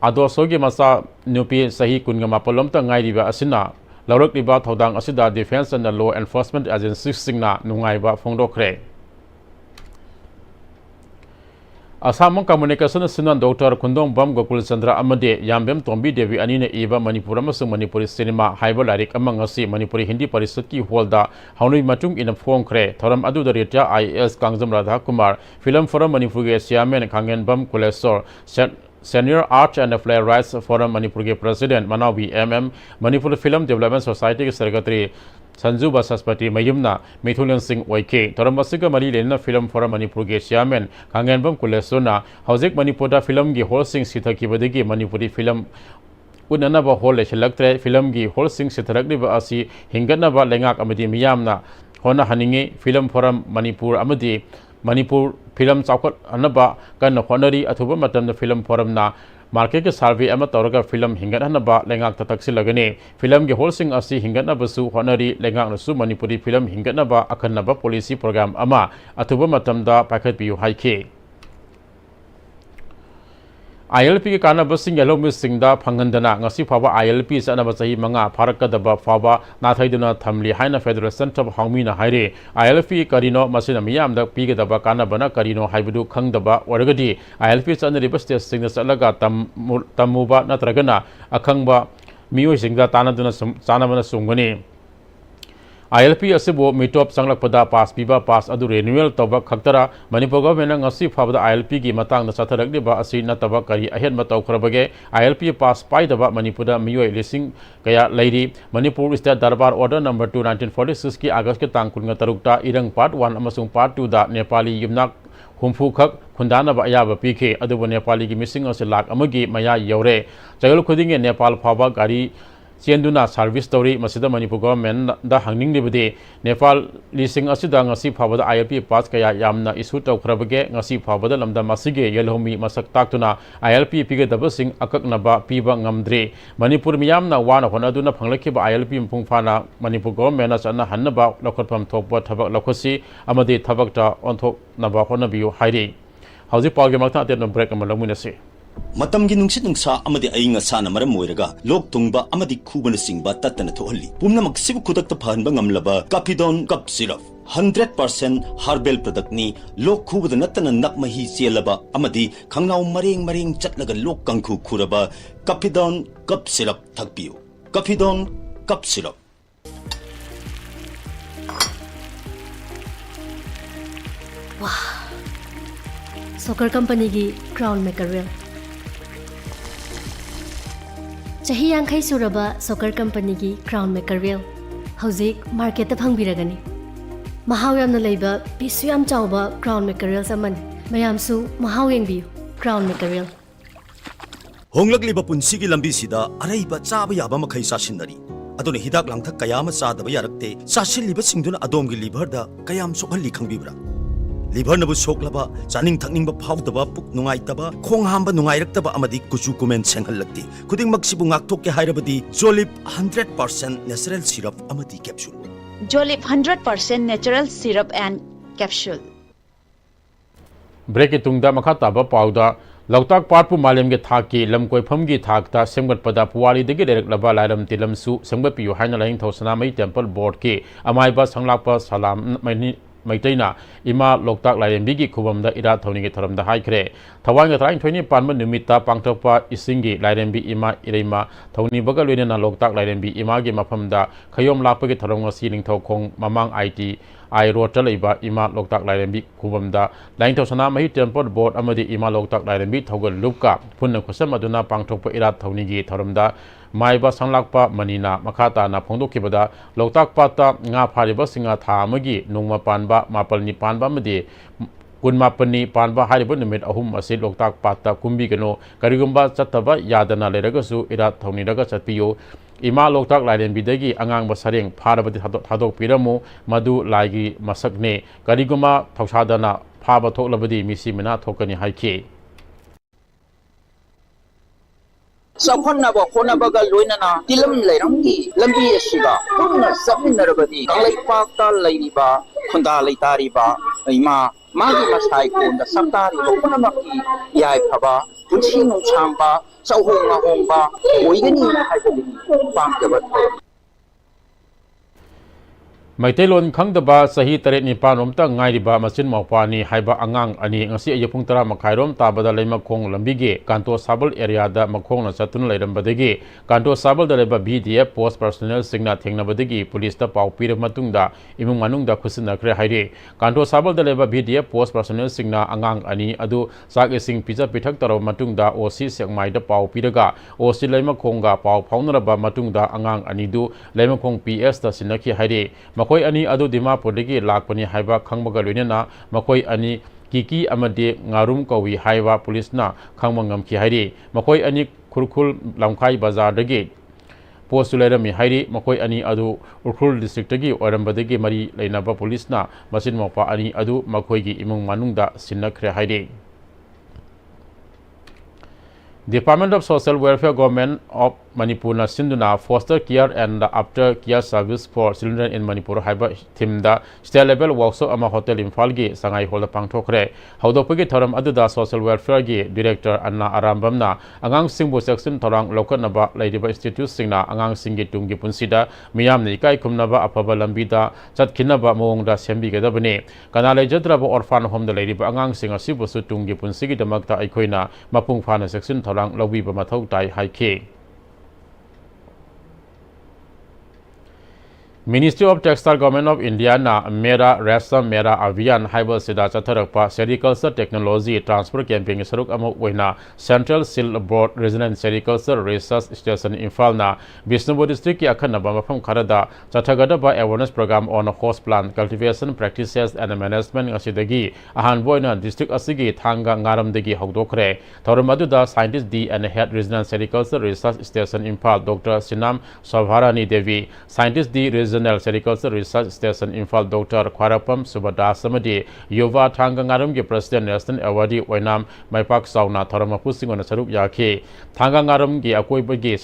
Adoso ge masa Nupi Sahi Kungama Polom ta Ngairiba Asina Laurak liba thodang asida Defense and Law Enforcement Agency singna nungaiba phongdokre Assam Communication Sinan Dr. Kundong Bam Gokul Chandra Amade Yambem Tombi Devi Anine Eva Manipur amasung Manipuri Cinema Haiba Larik amang asi Manipuri Hindi Parisat ki holda haunui matung in a phongkre thoram adu da retya IAS Kangjam Radha Kumar Film Forum Manipur ge chairman Kangen Bam Kulesor Senior Art and Playwrights Forum Manipur ke President Manawi Manipur Film Development Society ke Secretary Sanju Basaspati Mayumna Mithulan Singh Oike Torambasika Mari Lena Film Forum Manipur ke Chairman Kangenbam Kulesona Haujik Manipur da film gi hol sing sithaki badagi Manipuri film unanaba hol lechalaktre film gi hol sing sitharakni ba asi hinganaba lengak amadi miyamna hona haninge Film Forum Manipur amadi Manipur Film Chawkat Anaba kan honari athuba matam Film Forum na market ke survey ama tawraga film hingat hanaba lengak tataksilagani film ge holsing asi hingat na basu honari lengak nasu Manipuri film hingat na ba akhanaba policy program ama athuba matam da pakhat biu haike ILP ke kana basing yellow missing da phangandana ngasi phaba ILP sa na basahi manga pharakadaba phaba na thaiduna thamli haina Federation of Hongmi na haire ILP karino masina miyam da pige daba kana bana karino haibudu khangdaba oragadi ILP sa na ribas sing salaga tamuba na tragana akhangba miyo singda tanaduna sanamana sungani ILP asibo mitop sanglak pada pass piba pass adu renewal toba khaktara Manipur government ngasi phawda ILP gi matang na satharak diba asi na taba kari ahen ma tawkhrabage ILP pass pai daba Manipur da miyoi lising kaya lairi Manipur State Darbar Order number 2 1946 ki August ke tang kunga tarukta irang part 1 amasung part 2 da Nepali yumnak humfu khak khundana ba ayaba pike adu Nepali gi missing ase lak amagi maya yore chayol khudinge Nepal phawba gari Chenduna service story masida Manipur government da hangning libade Nepal lising asida ngasi phawada ILP pass kaya yamna issue tawkhrabage ngasi phawada lamda masige yelhomi masak taktuna ILP pige dabasing akaknaba piba ngamdre Manipur miyamna wana honaduna phanglakhiba ILP mpungfana Manipur government asana hannaba lokhotpam thokpa thabak lokhosi amade thabakta onthok naba honabiu hairi hauji pawge makta atet no break amalamunase Matamgi nungsit nungsa amadi aying asana maram moiraga lok tungba amadi kubana singba tatana thohalli pumna maksibu kudakta phanba ngamlaba Kapidon cup syrup 100% herbal product ni lok khubada natana nakmahi selaba amadi khangnau mareng chatlaga lok kangkhu khuraba Kapidon cup syrup thakpiu Kapidon cup syrup Wow Soccer company gi crown maker real Chahi yankhai suraba soccer company gi crown maker wheel hauzik market ta phangbiragani mahaw yamna leiba pisu yam chawba crown maker wheel saman mayam su mahaw yengbiu crown maker wheel honglakliba punsigi lambi sida araiba chaba yaba makhai sasinari aduna hidak langthak kayama sadaba yarakte sasilliba singduna adomgi liver da kayam sokhalli khangbibra liver nabu soklaba chaning thakning ba phawdaba puk nungai taba khong hamba nungai raktaba amadi kuchu kumen senghallakti khuding maksibu ngakthok ke hairabadi Jolip 100% natural syrup amadi capsule Jolip 100% natural syrup and capsule break itungda makha taba pawda Lautak Parpu Malim ge thaki lamkoi phamgi thakta semgat pada puwali degi derek laba lairam tilam su semgat piu haina laing thosana mai temple board ke amai ba sanglakpa salam Maitaina ima loktak lairembi gi khubamda ira thawni ge tharamda haikre thawang ga 20 panma numita pangthokpa isingi lairembi ima ireima thawni baga loina loktak lairembi ima gi mafamda khayom lakpa ge tharong si ningthau khong mamang IT ai rotal iba ima loktak lairembi khubamda laing thosana mai temple board amadi ima loktak lairembi thogal lupka punna khusam aduna pangthokpa ira thawni gi tharamda Maiba sanglakpa manina makata na phongdokhibada loktak pata nga phariba singa tha amagi nungma panba mapal ni panba madi kunmapani panba hariba numit ahum asi loktak patta kumbi gano karigumba chataba yadana leragasu ira thauniraga chatpiyo ima loktak laiden bidagi angang basareng pharabati thadok piramu madu laigi masakne kariguma thausadana phaba thoklabadi misi mina thokani haiki Sakhonnaba khonabaga loinana tilam leirangi lambi asiga purna sabminarabadi kalaipakta leiriba khunda leitariba ima magi masai konda samtari khonamakki yai phaba punchi nungchangba chauhonga hongba oigani haibadi pamjaba Maitelon khangdaba sahi tare nipan romta ngairiba machin mawpani haiba angang ani ngasi ayapung tara makhairom tabada leima khong lambige kanto sabal area da makhong na chatun leirambadagi kanto sabal da leba BDF post personnel singna thengnabadagi police da pau pira matungda imung manungda khusina khre haire kanto sabal da leba BDF post personnel singna angang ani adu sak ising pija pithak taro matungda OC sekmai da pau piraga OC leima khongga pau phaunaraba matungda angang ani du leima khong PS da sinakhi haire makoi ani adu dimapurdagi lakpani haiba khangbaga loinena makoi ani kiki amade ngarum kawi haiba police na khangma ngamki hairi makoi ani khurkhul lamkhai bazar dagi post lerami hairi makoi ani adu urkhul district dagi orambadagi mari leinaba police na masin mapa ani adu makoi gi imung manungda sinnakhre hairi Department of Social Welfare Government of Manipur na sinduna foster care and after care service for children in Manipur haiba theme da state level workshop ama hotel Imphal gi sangai hol pangthokre haudopagi thoram aduda social welfare gi director Anna Arambam na angang singbu section thorang lokanaba leidiba institute singna angang singi tunggi punsida miyam nei kai khumnaba afaba lambida chatkhinaba mawongda sembi gedabane kana lejadraba orphan home da leidiba angang singa sibusu tunggi punsigi damakta aikhoina mapung phana section thorang lobiba mathau tai haike Ministry of Textile Government of India na Mera Resam Mera Avian Haiba Sida Chatharakpa Sericulture Technology Transfer Campaign Saruk Ama Oina Central Sil Board Resident Sericulture Research Station Imphal na Bishnupur District ki akhanaba mafam kharada Chathagadaba Awareness Program on Host Plant Cultivation Practices and Management asidagi ahan boina district asigi thanga ngaramdagi hogdokre thoramaduda Scientist D and Head Resident Sericulture Research Station Imphal Dr. Sinam Savharani Devi Scientist D Regional Sericulture Research Station Imphal Dr. Kwarapam Subadas Samadi Yuva Thanga Ngaram gi President National Awardee Oinam Maipak Sauna Thoramapu Singona Saruk Yake Thanga Ngaram gi akoibagi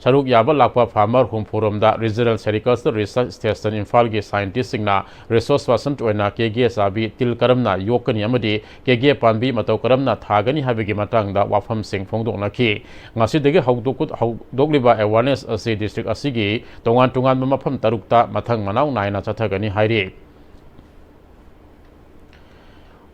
saruk yaba lakpa farmer home forum da Regional Sericulture Research Station Imphal gi scientist singna resource person oina KG sabi til karamna yokani amadi KG panbi matau karamna thagani habigi matang da wafam sing phongdokna ki ngasi dege hogdogliba awareness asi district asigi tongan mafam tarukta mathang manau naina chathagani hairi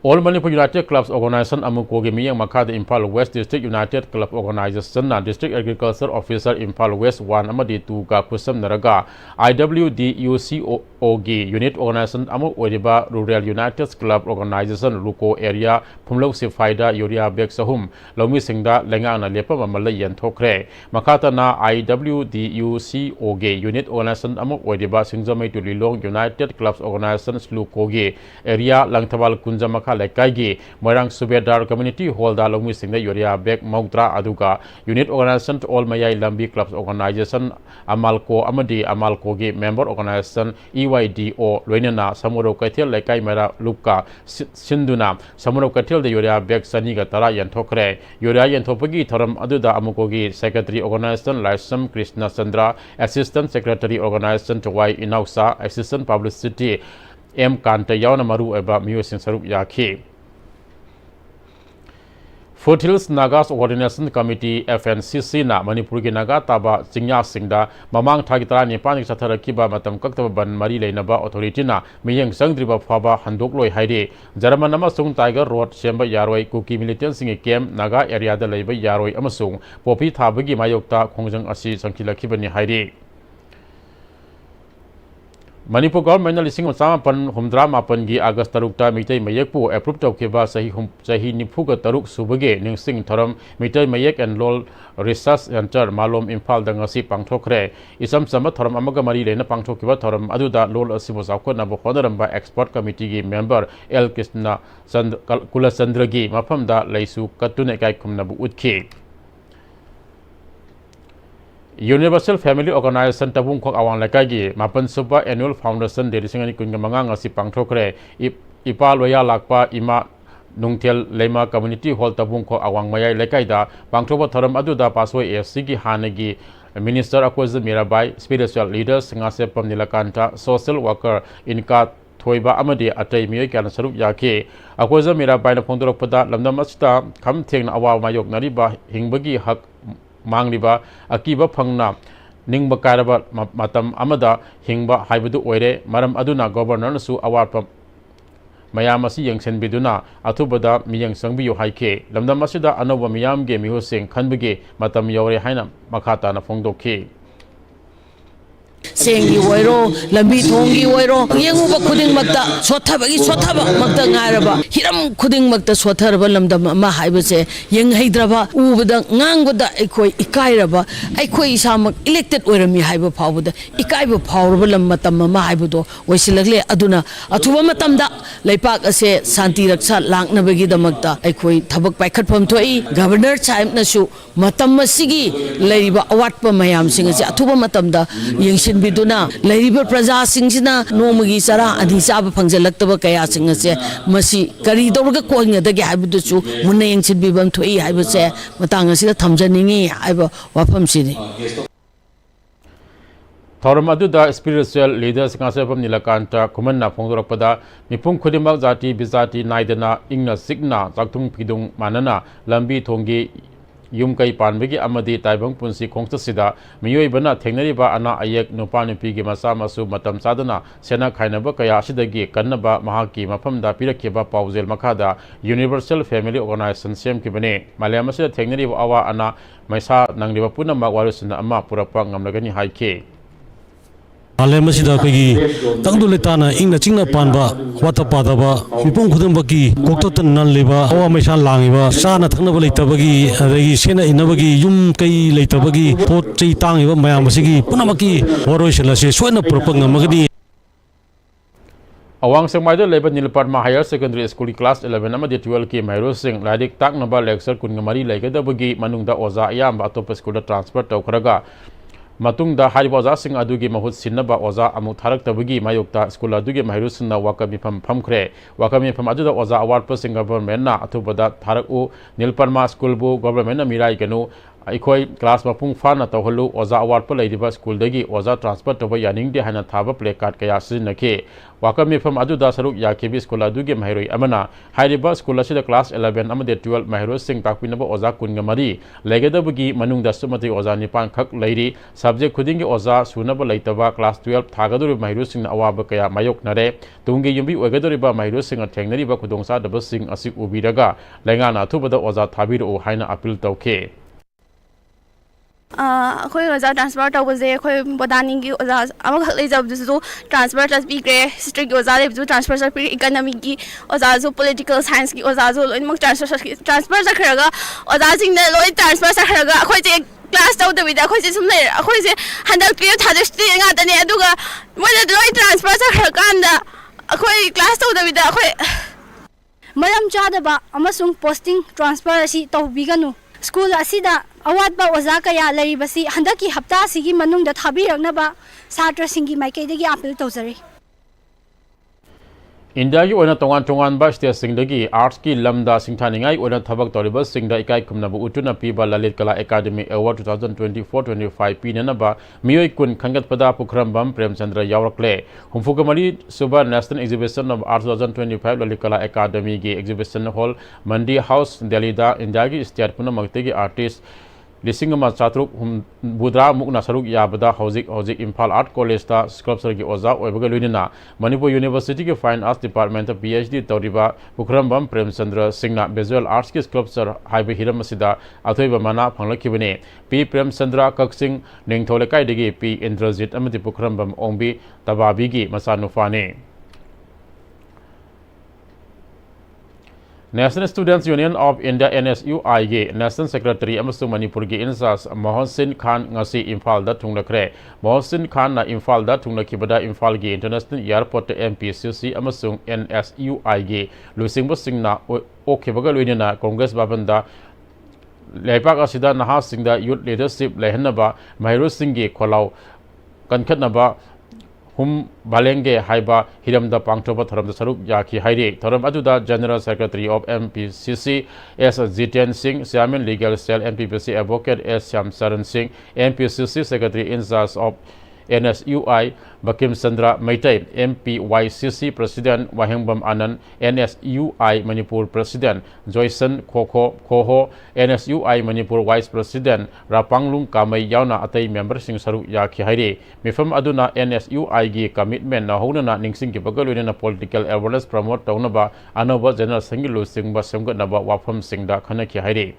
All Manipur United Clubs Organization Amukogi Miyang Makada Imphal West District United Club Organization na District Agriculture Officer Imphal West 1 amadi 2 ga kusam naraga IWDUCOG Unit Organization Amu Oriba Rural United Club Organization Ruko Area Pumlo Sifaida Yuria Bek Sahum Lomi Singda Lenga na Lepa Mamala Yan Thokre Makata na IWDUCOG Unit Organization Amu Oriba Singzamai to Lilong United Clubs Organization Slukogi Area Langtawal Kunjama Lekagi Morang Subedar Community Hall da Lomi Singda Yuria Bek Mautra Aduga Unit Organization All Mayai Lambi Clubs Organization Amalko Amadi Amalkogi Member Organization EYDO Loinana Samuro Katil Lekai Mera Luka Sinduna Samuro Katil de Yuria Bek Saniga Tara Yanthokre Yuria Yanthopagi Thoram Aduda Amukogi Secretary Organization Laisam Krishna Chandra Assistant Secretary Organization Tawai Inausa Assistant Publicity M. Kanta Yauna Maru Eba Musin Sarup Yaki Foothills Nagas Coordination Committee FNCC na Manipur ki Naga Taba Singya Singda Mamang Thagitara Nipanik Satharakiba Matam Kaktaba Ban Mari Leinaba Authority na Miyang Sangdriba Phaba Handokloi Haide Jarman Amasung Tiger Road Semba Yaroi Kuki Militant Singi Camp Naga Area da Leiba Yaroi Amasung Popi Thabagi Mayokta Khongjang Asi Sangkilakibani Haide Manipur government lising Samapan Humdra Mapangi August Tarukta Mitay Mayekpu approved of Kiba Sahi Nipuga Taruk Subage Ningsing Taram Mitay Mayek and Lol Research Center Malom Impal Dangasi Pangtokre Isam Sama Taram Amagamari Lena Pangtokiba Taram Aduda Lol Asibosako Nabokodaramba Export Committee member El Kisna Kula Sandragi Mapamda Laisu Katunekai Kumnabu Utki Universal Family Organization Tabung Kok Awang Lakagi Mapan Suba Annual Foundation de Singani Kungamanga si Pangtokre Ipa Loya Lakpa Ima Nungtel Lema Community Hall Tabung Kok Awang Maya Lakaida Pangtoba Taram Aduda Pasway AFC Hanagi Minister Akwaz Mirabai Spiritual Leaders Ngase Pamnilakanta Social Worker Inka Thoiba Amadi Atay Miyoy Kana Sarup Yake Akwaz Mirabai na Pondorok Pada Lamdam Asta Kam Teng Awa Mayok Nariba Hingbagi Hak Mangliba Akiba Pangna Ningba Karaba Matam Amada Hingba Haibadu Oire Maram Aduna Governor Su Awapa Mayamasi Yangsen Biduna Atubada Miyang Sangbiyo Haike Lamda Masida Anova Miyam Ge Mihusing Kanbige Matam Yore Haina Makata na Fongdoki Sengi Wairo, Lambi Tongi Wairo, Yanguba Kuding Magda, Sotaba, Magda Naraba, Hiram Kuding Magda Sotaraba Lamda Mahaibase, Yang Hydraba, Ubada, Nangwada, Ekoi, Ikairaba, Ekoi Samak, elected Urami Haiba Powder, Ikaiba Power Matam Mahaibudo, Wasilagle Aduna, Atuba Matamda, Lepak Ase, Santi Raksa, Lang Nabagida Magda, Ekoi, Tabak Pakat Pamtoi, Governor Chaim Nasu, Matamasigi, Ladiba Awatpa Mayam Singers, Atuba Matamda, Yang Biduna, Ladiba Praza Singsina, Nomagi Sara, and his Abba Pangalactaba Kaya Singers, Masi, Karidorga Koina, the Gabudu, Munayang should be one to eat, I would say, Matanga Tamjani, I have Wapam City. Thoramaduda spiritual leaders Nasabam Nilakanta, Kumana Pongoropada, Nipung Kudimak Zati, Bizati, Naidana, Ingna Signa, Zaktung Pidung Manana, Lambi Tongi. Yumkai Panbigi Amadi Taibang Punsi Kongsida, Miyoi Bana, Teneriba Ana Ayek Nupani Pigi Masamasu Matam Sadana, Sena Kainaba Kayashidagi, Kanaba Mahaki, Mapamda Pirakiba Pauzel Makada, Universal Family Organization Sem Kibane, Malayamasa Teneriba Awa Ana, Maisa Nangliba Puna Magwarusana Ama Purapang Amlagani Haike. Alamasida Pegi, Tangduletana, Inga China Panba, Watapadaba, Mipung Kudambaki, Koktotan Nanliba, Owa Meshan Langiba, Sana Tanabalitabagi, Regi Sena Inabagi, Yum Kai Latabagi, Port Chitang, Mayamasigi, Punamaki, Oroshalashi, Swena Propanga Magadi. Awang Sangmaida Leban Nilparma Higher Secondary School Class 11 Amadi 12 Ki Mahiro Singh Ladik Tak Naba Lecture Kungamari Legadabagi, Manungda Oza Yam, Atopa School Transfer Tokaraga. Matungda Haribaza Singh Adugi Mahut Sinaba Oza Amutharak Tabagi Mayukta School Adugi Mahirusuna Wakami Pam Pamkre Wakami Pam Aduda Oza Award Passing Government Na Atubada Tharaku Nilparma School Bu Government Mirai Ganu Ikoi class Mapung Fana Tahulu Oza Award Paladiba School Dagi Oza Transfer Toba Yaning de Hana Thaba Play Card Kayasin Nake Wakami Pam Aduda Saruk Yakibi School Adugi Mahiri Amana Hariba School Asida Class 11 Amade 12 Mahiro Singh Takpinaba Oza Kungamari Legadabugi Manungda Sumati Oza Nipan Kak Lady Subject Kudingi Oza Sunaba Laitaba Class 12 Tagadur Mahiro Singh Awaba Kaya Mayok Nare Tungi Yumbi Ogadoriba Mahiro Singh Teneriba Kudongsa Daba Singh Asik Ubiraga Langana Tubada Oza Tabiru Haina Appeal Tauke Koi Oza transfer tawase koi bodani ki Oza amak le jab jo transfer tas bi gre history ki Oza le jo transfer sa economy ki Oza jo political science ki Oza jo loin mak transfer sa kharaga Oza sing ne loin transfer sa kharaga koi je class taw de bida koi je sum le koi je handak tu thadesti nga tane aduga mo le loin transfer sa kharaga anda koi class taw de bida koi maram chada ba amasung posting transfer asi taw biganu School asida awat ba oza kaya laribasi handaki hapta sigi manungda thabiragna satra singi maikaidagi appeal tawjari India ki oina tongan ba state singdagi arts ki lamda singthaningai oina thabak toriba singda ikai kumnabu utuna piba Lalit Kala Academy Award 2024-25 pinana ba miyoi kun khangat pada Pukhrambam Premchandra Yawrakle humfugamali Suba National Exhibition of Arts 2025 Lalit Kala Academy ki exhibition hall Mandi House Delhi da India ki state punamakte ki artist लिसिंग अमा चातरुक बुद्रा मुकना सरुक याबदा हौजिक Imphal art college ता sculpture की ओजा ओबगा लोइना मणिपुर यूनिवर्सिटी के फाइन आर्ट्स डिपार्टमेंट PhD तौरिबा पुखरमबम प्रेमचंद्र सिंहना विजुअल आर्ट्स के स्कल्पचर हाइबे हिरम असिदा अथोइबा मना फंगलखिबने P Premchandra Kakching निंगथोलेकाइदगी P Indrajit अमदि पुखरमबम ओंबी तबाबीगी मसानुफाने National Students Union of India NSUI gay National Secretary अमसुंग Manipur की इंचार्ज मोहसिन खान ngasi इम्फाल दा थुंगलखरे मोहसिन खान ना इम्फाल दा थुंगलखिबदा इम्फाल गी इंटरनेशनल एयरपोर्ट MPCC अमसुंग NSUI गे लुसिंगबो सिंगना ओखेबगा लोइना कांग्रेस बाबंदा लेपाक असिदा नहा सिंगदा यूथ लीडरशिप लेहनबा महिरु सिंगी खोलाव कनखतनबा हुम बालेंगे हाइबा हिरमदा पांगथोबा थरमदा सरुक याखी हाइरे थरम अदुदा general secretary of MPCC S Jiten Singh Chairman Legal Cell MPPC Advocate S Syam Saran Singh MPCC Secretary in charge of NSUI Bakim Chandra Maitai MPYCC President Wahengbam Anand NSUI Manipur President Joyson Khoho NSUI Manipur Vice President Rapanglung Kamai Yauna Atai Member Sing Saru Yakhi Haire Mifam Aduna NSUI gi commitment na hona na ningsing ki bagal na political awareness promote taunaba anaba general singilu singba semga naba wafam singda khana ki haire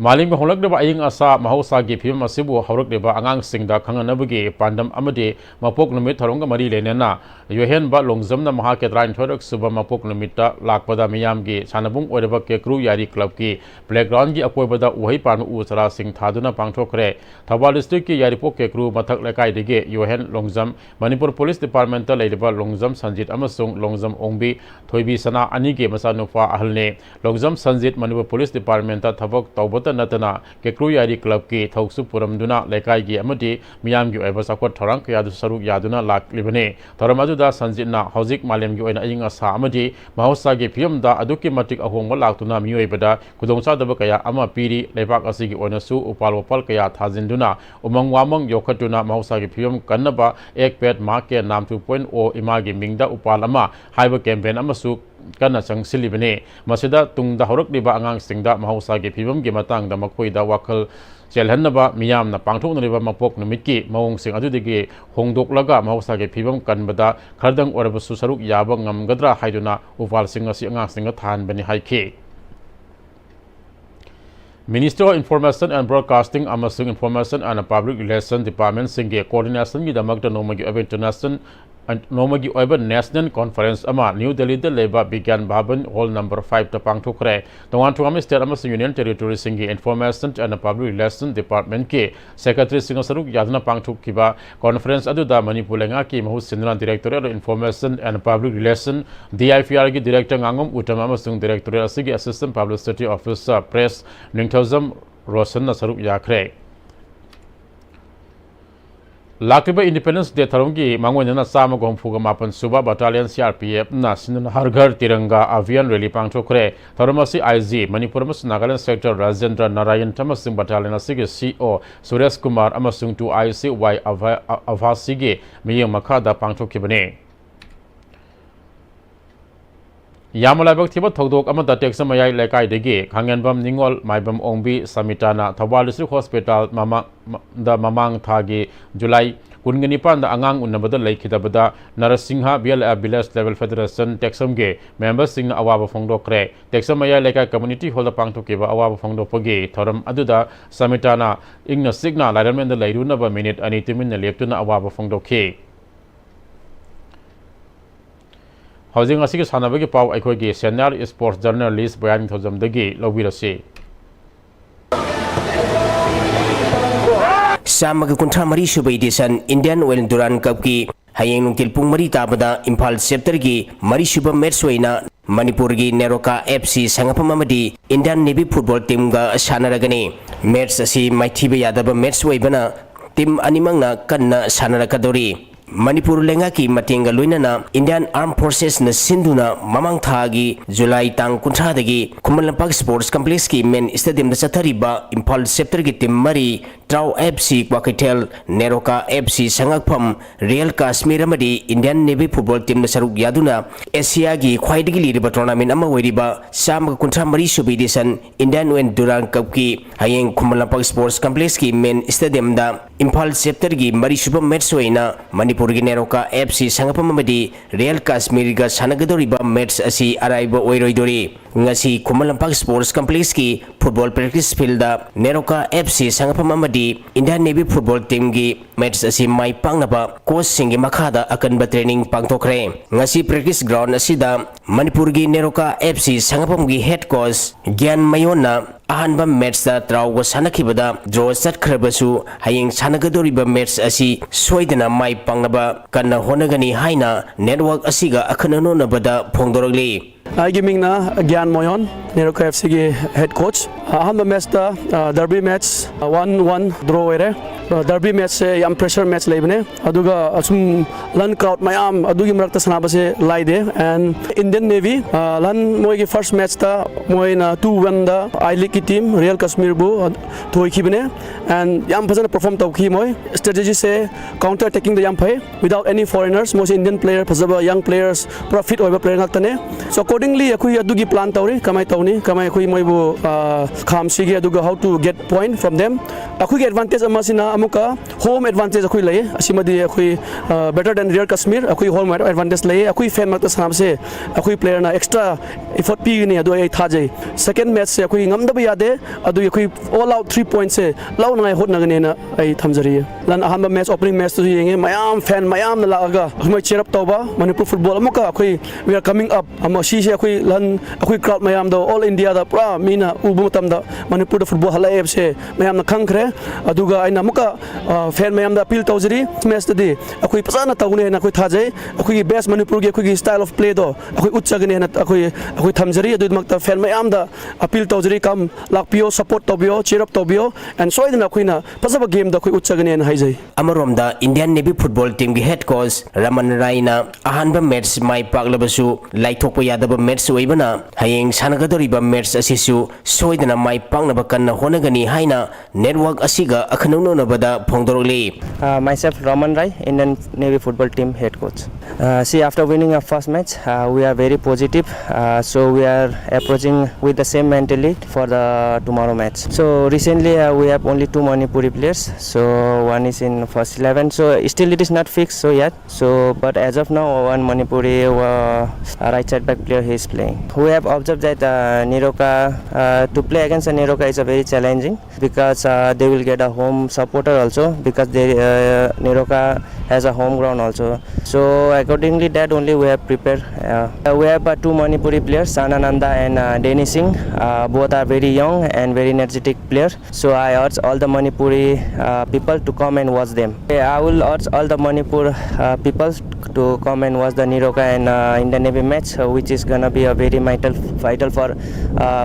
Maling honglakdaba aying asa mahausa gi phim asibu haurakdeba angang singda khanganabagi pandam amade mapok numit tharonga mari lenena yohen ba longjamna maha ketrain thorak suba mapok numita lakpada miyam gi sanabung oreba ke crew yari club ki playground gi apoibada uhai panu usara sing thaduna pangthokre Thawal district ki yari pok ke crew mathak lekai dege yohen longjam Manipur police department ta leidaba longjam sanjit amasung longjam ongbi thoibi sana ani ge masanufa ahalne longjam sanjit Manipur police department ta thabak tawbata natana ke crew yari club ki thoksu puramduna lekai gi amati miyam gi oiba sakot thorang kya du saruk yaduna laklibane thoramadu da sanjitna hojik malem gi oina ayinga sa amati mahausa gi phim da aduki matik ahongba laktuna miyoibada kudongsa daba kaya ama piri lebak asigi oina su upal wapal kaya thajinduna umang wamang yokhatuna mahausa gi phim kannaba ek pet ma ke nam 2.0 imagi mingda upal ama haiba campaign amasu kana changsilibane masida tungda horakliba angang singda mahausa gi phibam gi matang da makoida wakal chelhannaba miyamna pangthoknariba mapok numitki mawong sing adudigi hongdoklaga mahausa gi phibam kanbada khardang orabasu saruk yaba ngamgadra haiduna upal singa si angang singa than bani haike Ministry of Information and Broadcasting amasung Information and Public Relations Department singe coordination gi damakta nomagi international Nomagi Oiba National Conference ama New Delhi the Leba Begin Bhavan Hall number 5 Tapang Tukre Tongan Tuam State Amas Union Territory Singi Information and Public Relations Department ke Secretary Singasaruk Yadna Pangtuk Kiba Conference Aduda Manipulenga ki Mahu Sindran Directorate of Information and Public Relations DIFR ki Director Ngangum Utama Sung Directorate Sigi Assistant Publicity Officer Press Ningthozam Rosan Nasaruk Yakre Lakiba Independence Day Tharungi Mangwana Sama Gomfuga Mapan Suba Battalion CRPF National Harghar Tiranga Avian Rally Pangchokre Tharumasi IZ Manipuramus Nagaland Sector Rajendra Narayan Tamasung Battalion Asigi CO Suresh Kumar Amasung 2 ICY Avasigi Miyang Makada Pangchokibane Yamalabak Tiba Togdok Amata Texamayai Lekai Degi Kanganbam Ningol Maibam Ongbi Samitana Thawal District Hospital Mamang Thagi July Kunganipan the Angang Unabada Lake Kitabada Narasingha BLA Bilas Level Federation Texamge Members Sing Awaba Fondo Kre Texamaya Leka Community Holder Pangtokiba Awaba Fondo Poge Thoram Aduda Samitana Igna Signa Liderman the Laiduna Minute Anitimin Leptuna Awaba Fondo K Housing Asiki Sanabagi Pau Aikogi Senior Sports Journalist Bayan Thozam Dagi Lobirasi Samaga Kuntra Mari Suba Edition Indian Oil Duran Cup ki Hayeng Nungtil Pung Mari Tabada Impal Chapter ki Mari Suba Merswaina Manipur gi Neroka FC Sangapamamadi Indian Navy Football Team ga Sanaragani Mers asi Maithiba Yadaba Merswaibana Team Animangna Kanna Sanarakadori Manipur lenga ki matinga luinana Indian Armed Forces na sinduna mamang thagi July tang kuntra dagi Kumalampak Sports Complex ki main stadium na sathariba Impal Chapter ki team mari Trau FC Kwakaitel, Neroka FC Sangakpam, Real Kashmir Amadi, Indian Navy football team Saruk Yaduna, Asia Gi Kwaidigi Liba tournament Amaweriba, Sam Kuntra Mari Subidison, Indian Wen Duran Kapki, Hayeng Kumalampak Sports Complex Ki Main Stadium da, Impal Scepter Gi Mari Subam Metsuena, Manipuri Neroka FC Sangapam Amadi, Real Kashmir Ga Sanagadoriba Mets Asi Araiba Oiroidori, Ngasi Kumalampak Sports Complex Ki, football practice field da, Neroka FC Sangapam Amadi, Indian Navy football team Gi, Mets Asi Mai Pangnaba, Coach Singi Makada Akanba training Pangtokre, Ngasi practice ground Asida, Manipur Gi Neroka FC Sangapam Gi head coach, Gian Mayona, Ahanba match da Trau was Sanakibada, draw Sat Krabasu, Haying Sanagadoriba match Asi, Soidana Mai Pangaba, Kana Honagani Haina, Network Asiga Akanano Bada Pongdorogli. Giming na Gian Moyon, Neroka FC head coach. Ahamba match da derby match 1-1 draw ere. Derby match se yam pressure match lebne. Aduga asum lan crowd mayam adugi marakta sanaba se laide and Indian Navy lan moi ki first match da moi na 2-1 da I League team Real Kashmir bu thoi khibne and yam phajana perform taw khi moi strategy se counter attacking da yam phai without any foreigners most Indian player phajaba young players pro fit oiba player ngaktane. So accordingly akhui adugi plan tawri kamai tawni kamai akhui moi bu kham sige aduga how to get point from them. Akhui advantage amasina amuka home advantage akhui lai asimadi akhui better than Real Kashmir akhui home advantage lai akhui fan makta sanam se akhui player na extra effort pi ni adu ai thajai. Second match se akhui ngamda ba yade adu akhui all out 3 points se law ngai hot nagane na ai thamjari lan ahamba match opening match tu yenge mayam fan mayam na laaga akhui cheer up tawba Manipur football amuka akhui we are coming up amashi se akhui lan akhui crowd mayam do all India da pra mina ubu matam da Manipur da football hala ef se mayam na khangkhre aduga aina muka fan mayam da appeal tawjari match de akhui pasana tawne na akhui thajai akhui best Manipur ge akhui style of play do akhui utchagane na akhui thamjari adu makta fan mayam da appeal tawjari kam lakpio support tobio cheer up tobio and soidna akhui na pasaba game da akhui utchagane na haijai. Amarom da Indian Navy football team ge head coach Raman Raina ahanba match mai paglabasu laithokpa yadaba match oibana hayeng sanagadoriba match asisu soidna mai pangnaba kanna honagani haina network asiga akhanono nabada phongdoroli. Myself Raman Rai, Indian Navy football team head coach. See, after winning our first match, we are very positive. So we are approaching with the same mentality for the tomorrow match. So recently we have only 2 Manipuri players. So one is in first 11. So still it is not fixed so yet. So but as of now, one Manipuri right side back player he is playing. We have observed that Neroka to play against Neroka is a very challenging because they will get a home supporter also because Neroka has a home ground also. So accordingly that only we have prepared. We have 2 Manipuri players, Sanananda and Denny Singh. Both are very young and very energetic players. So I urge all the Manipuri people to come and watch them. I will urge all the Manipur people to come and watch the Neroka and Indian Navy match, which is gonna be a very vital for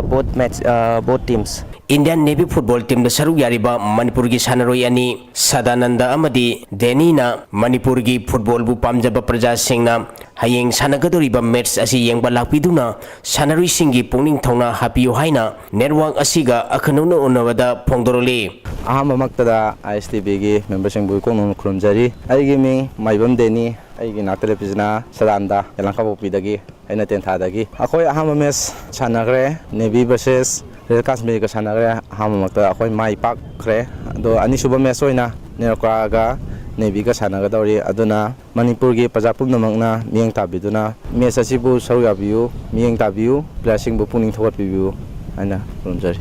both teams. Indian Navy football team da saruk yariba Manipur gi sanaroi ani Sadananda amadi Denny na Manipur gi football bu pamjaba praja singna hayeng sanagadoriba match asi yengba lakpiduna sanaroi singi pungning thongna hapiyo haina network asiga akhanono onawada phongdoroli. Ahamba maktada ISTV gi member sing bu kongnon khurumjari aigi mi maibam Denny aigi nakta pizna Sadanda elangka bopidagi aina 10 thadagi akoi ahamba match sanagre Navy versus Real Kashmir ka sanagre ahamba makta akoi mai pak khre do ani suba match oina Neroka ga Navy ka sanagadori aduna Manipur gi pajapum namangna mieng tabiduna match asibu saru yabiu mieng tabiu blessing bu puning thawat biu aina khurumjari.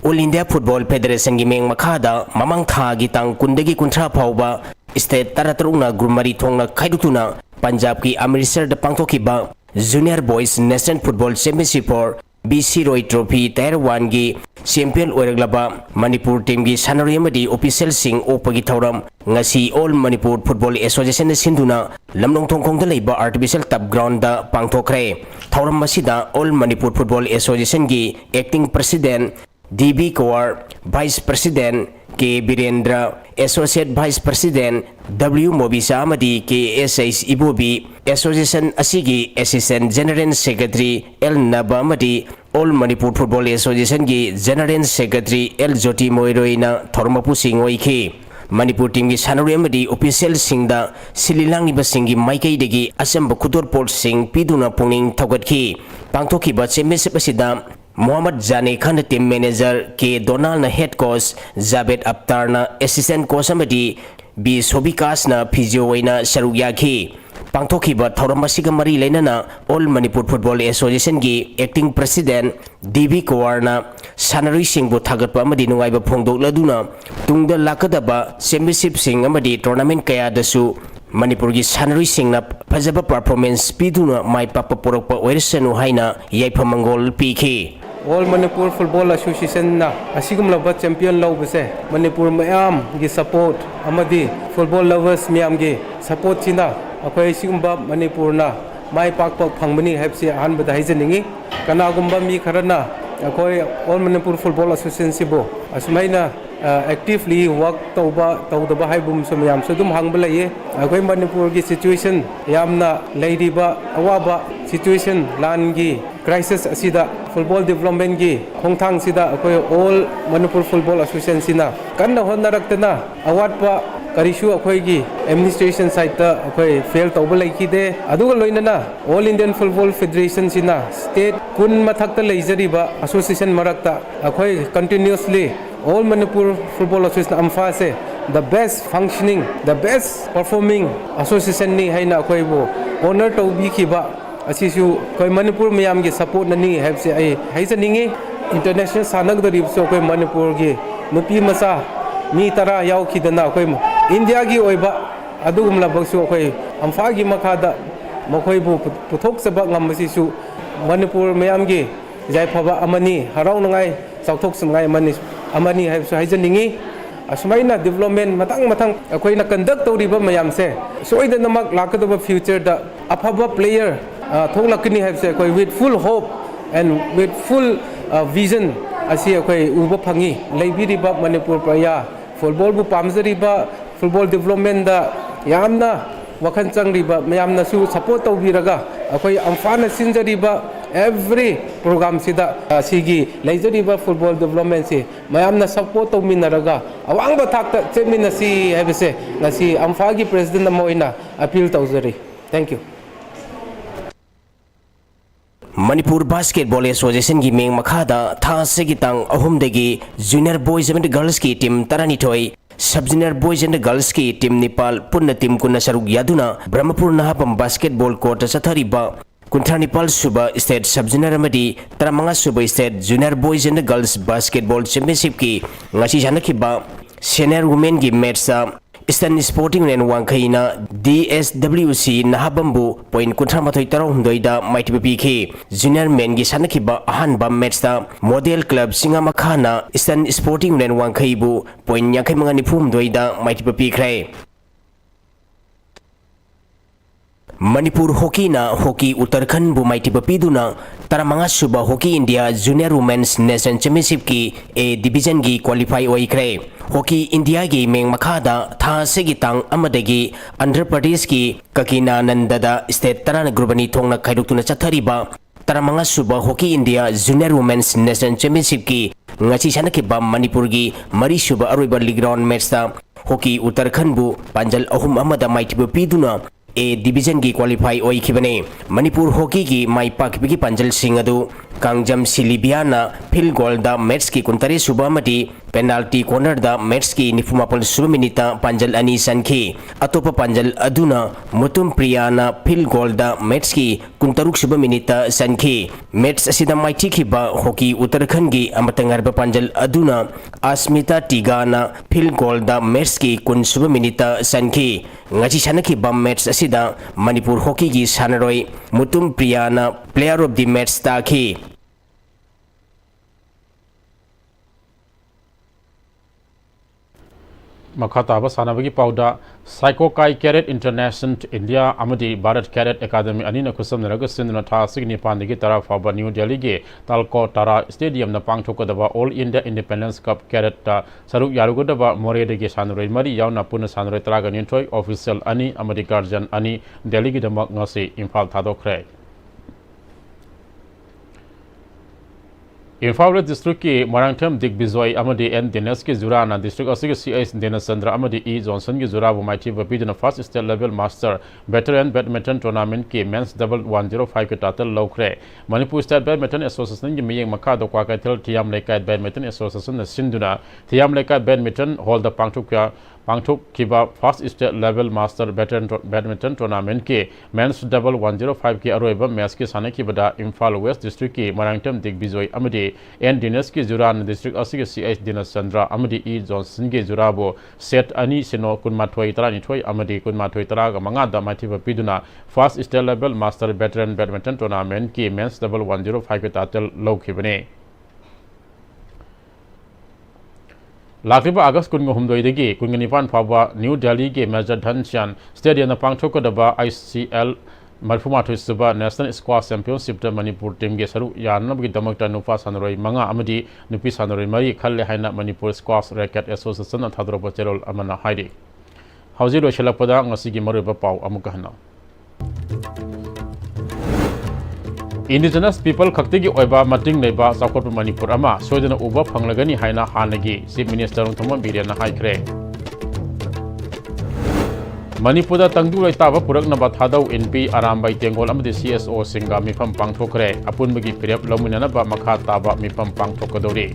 All India Football Federation gi meng makhada mamang tha gi tang kundagi kunthra phauba state taratrungna gurmari thongna khaidutuna Punjab ki Amritsar da pangthokiba Junior Boys National Football Championship for BC Roy Trophy Tier 1 gi champion oiraglaba Manipur team gi sanari amadi official sing opagi thauram ngasi All Manipur Football Association sinduna lamnong thongkhong da leiba artificial turf ground da pangthokre thauram masida All Manipur Football Association gi acting president DB Kawar, Vice President K. Birendra, Associate Vice President W. Mobisa Amadi K. S.S. Ibobi, Association Asigi Assistant General Secretary L. Naba Amadi All Manipur Football Association gi General Secretary L Jyoti Moiroina Thormapu Singh oiki. Manipur team gi sanari amadi official singda sililangi basingi maikai degi asamba khutor port sing piduna pungning thawgatki. Pangthoki ba championship asida Muhammad Jani Khan team manager K Donald na head coach Zabed Aptar na assistant coach amadi B Sobikas na physio waina saruk yaki. Pangthoki ba thauram asiga mari leinana All Manipur Football Association gi acting president DB Kowar na sanari singbu thagatpa amadi nungaiba phongdokladuna tungda lakadaba championship sing amadi tournament kaya dasu Manipur gi sanari sing na phajaba performance piduna mai papa porokpa oirsanu haina yaiphamangol pikhi. All Manipur Football Association na asigumlaba champion lawbase Manipur mayam gi support amadi football lovers miyam gi support china akhoi sigumba Manipur na mai pakpa phangmani haipsi anbada haijaningi kanagumba mi kharana akhoi All Manipur Football Association sibo asmaina actively work tawdaba haibum somyam sudum hangbalaye akhoi Manipur gi situation yamna leidiba awaba situation langi crisis asida football development gi khongthang sida akhoi All Manipur Football Association sina kanna honnarakna awatpa karisu akhoi gi administration side ta akhoi fail tawba laikide aduga loinana All Indian Football Federation sina state kun mathakta leijariba association marakta akhoi continuously All Manipur Football Association amfa se the best functioning the best performing association ni haina akhoi bo honor tawbi khiba asisu koi Manipur mayam gi support nani have se ai haijaningi international sanag da rib so koi Manipur gi nupi masa mi tara yaw khidana koi India gi oiba adugumla baksu koi amfa gi makhada makhoi bu puthok sabak ngamasisu Manipur mayam gi jaifaba amani harau nangai chauthok sangai amani have so haijaningi asmaina development matang akoi na conduct tawriba mayam se soidanamak lakadaba future da afaba player tholakni have se koi with full hope and with full vision asi koi uba phangi leibiriba Manipur praya football bu pamjariba football development da yamna wakhan changriba mayamna su support tawbiraga akoi amfana sinjariba every program sida sigi leijariba football development si mayamna support tawminaraga awangba thakta cheminasi habese ngasi amfagi president amoina appeal tawjari. Thank you. Manipur Basketball Association gi meng makhada tha segitang ahumdagi junior boys and girls ki team taranithoi sub junior boys and girls ki team Nepal punna team kunna saruk yaduna Brahmapur nahapam basketball court sathariba Kuntanipal Suba State Sub Junior Amadi Taramanga Suba State Junior Boys and Girls Basketball Championship ki ngasi janakiba senior women gi match sa Eastern Sporting Union Wangkhaina DSWC Nahabambu point Kuntramathoi Tarahundoida Mighty PK Junior Men gi sanakiba ahanba match ta Model Club Singamakhana Eastern Sporting Union Wangkhaibu point Yankai Mangani Phumdoida Mighty PK Manipur Hockey na Hockey Uttarakhand bu maiti papiduna taramanga suba Hockey India Junior Women's Nation Championship ki A division gi qualify oikre Hockey India gi meng makhada tha segitang amadagi Andhra Pradesh ki Kakina Nandada state tarana grubani thongna khaiduktuna chathariba taramanga suba Hockey India Junior Women's Nation Championship ki ngachi sanakiba Manipur gi mari suba aroiba league round match ta Hockey Uttarakhand bu panjal ahum amada maiti papiduna A division gi qualify oikibane Manipur Hockey gi mai pakbigi panjal singadu Kangjam Silibiana field goal da match ki kuntare subamati penalty corner da match ki nifumapal suminita panjal ani sanki atopa panjal aduna Mutum Priyana field goal da match ki kuntaruk subaminita sanki match asida mai tikhiba Hockey Uttarakhand gi amatangarba panjal aduna Asmita Tigana field goal da match ki kun subaminita sanki ngachi sanaki bam match asida Manipur Hockey gi sanaroi Mutum Priyana player of the match taki Makhataba Sanabagi Pauda, Psycho Kai Cadet International India, Amadi Bharat Cadet Academy, Anina Kusam Nagasinata, Signipandigi Tara Faba, New Delhi, Talko Tara Stadium, the Pangchokadaba, All India Independence Cup Cadet, Saruk Yarugudaba, Moredegi Sanre, Mari Yauna Puna Sanre Tragan Intoi, Official Ani, Amadi Guardian Ani, Delhi, the Magnasi, Impal Tado Craig. Manipur Hockey na Hockey Uttarakhand bu maiti papiduna taramanga suba Hockey India Junior Women's Nation Championship ki A division gi qualify oikre Hockey India gi meng makhada tha segitang amadagi Andhra Pradesh ki Kakina Nandada state tarana grubani thongna khaiduktuna chathariba taramanga suba Hockey India Junior Women's Nation Championship ki ngachi sanaki ba Manipur gi mari suba aroiba league round match ta Hockey Uttarakhand bu panjal ahum amada mighty papiduna Manipur Hockey gi mai pakbigi panjal singadu Kangjam Silibiana field goal da match ki kuntare subamati penalty corner da match ki Imphal West District ki Marangtham Dik Bizoy amadi N Dinesh ki Zurana District asig CS Dinasandra amadi E Johnson ki Zura bu maiti vapidna first state level master veteran badminton tournament ki men's double 105 ki tatal lokre Manipur State Badminton Association ki miyeng makha do kwa kaithal thiam lekai badminton association na sinduna thiam lekai badminton hall da Pangthuk kiba first state level master badminton tournament ki men's double 105 ki aroiba match ki sana ki bada Imphal West District ki Marangtham Dik Bizoy amadi N Dinesh ki Zuran District asig CH Dinasandra amadi E Johnson ki Zurabo set ani sino kunmathoi tarani thoi amadi kunmathoi tara ga manga da maiti vapiduna first state level master veteran badminton tournament ki men's double 105 ki tatal lokhibane Lakriba August kun humdoi degi kun nipan phawa New Delhi ke Major Dhanshan Stadium na pangthokadaba ICL Marfumathu Suba National Squash Championship ta Manipur team ge saru yanab gi damakta nupa sanroi manga amadi nupi sanroi mari khalle haina Manipur Squash Racket Association na thadroba cherol amana haidi hauji ro chelakpada ngasi gi maruba pau amuka hana Indigenous people khakti gi oiba mating neiba sakot Manipur ama soidana uba phanglagani haina hanagi Chief Minister Thomam Biriana haikre Manipur da tangdu lai taba purak na bathadau NP Arambai Tengol amadi CSO singa mifam pangthokre apun bagi pirep lomina na ba makha taba mifam pangthokadori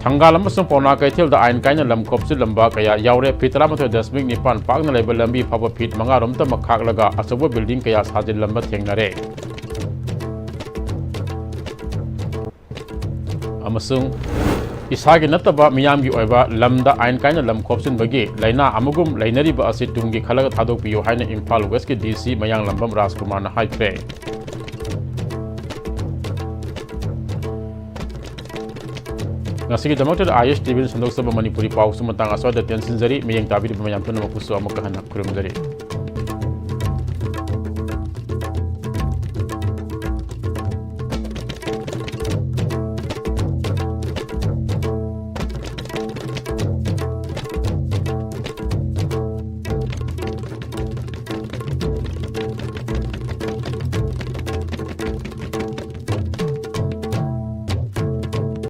Thangal amasung Pauna Kaithil da ain kaina lamkopsi lamba kaya yaure fitra matho dasmik nipan pakna level lambi phaba fit manga romta makhak laga asobo building kaya sajil lamba thengnare amasung isagi nataba miyam gi oiba lamda ain kaina lamkopsin bagi laina amugum lainari ba asi tumgi khalaga thadok piyo haina Imphal West ki DC mayang lambam Rajkumar na haikre Ngasigi damakta IS TV sandok sabah Manipuri pau sumatang aswa da tensin jari meyang tabi di pemayam tuna mapusu amukahan kurum jari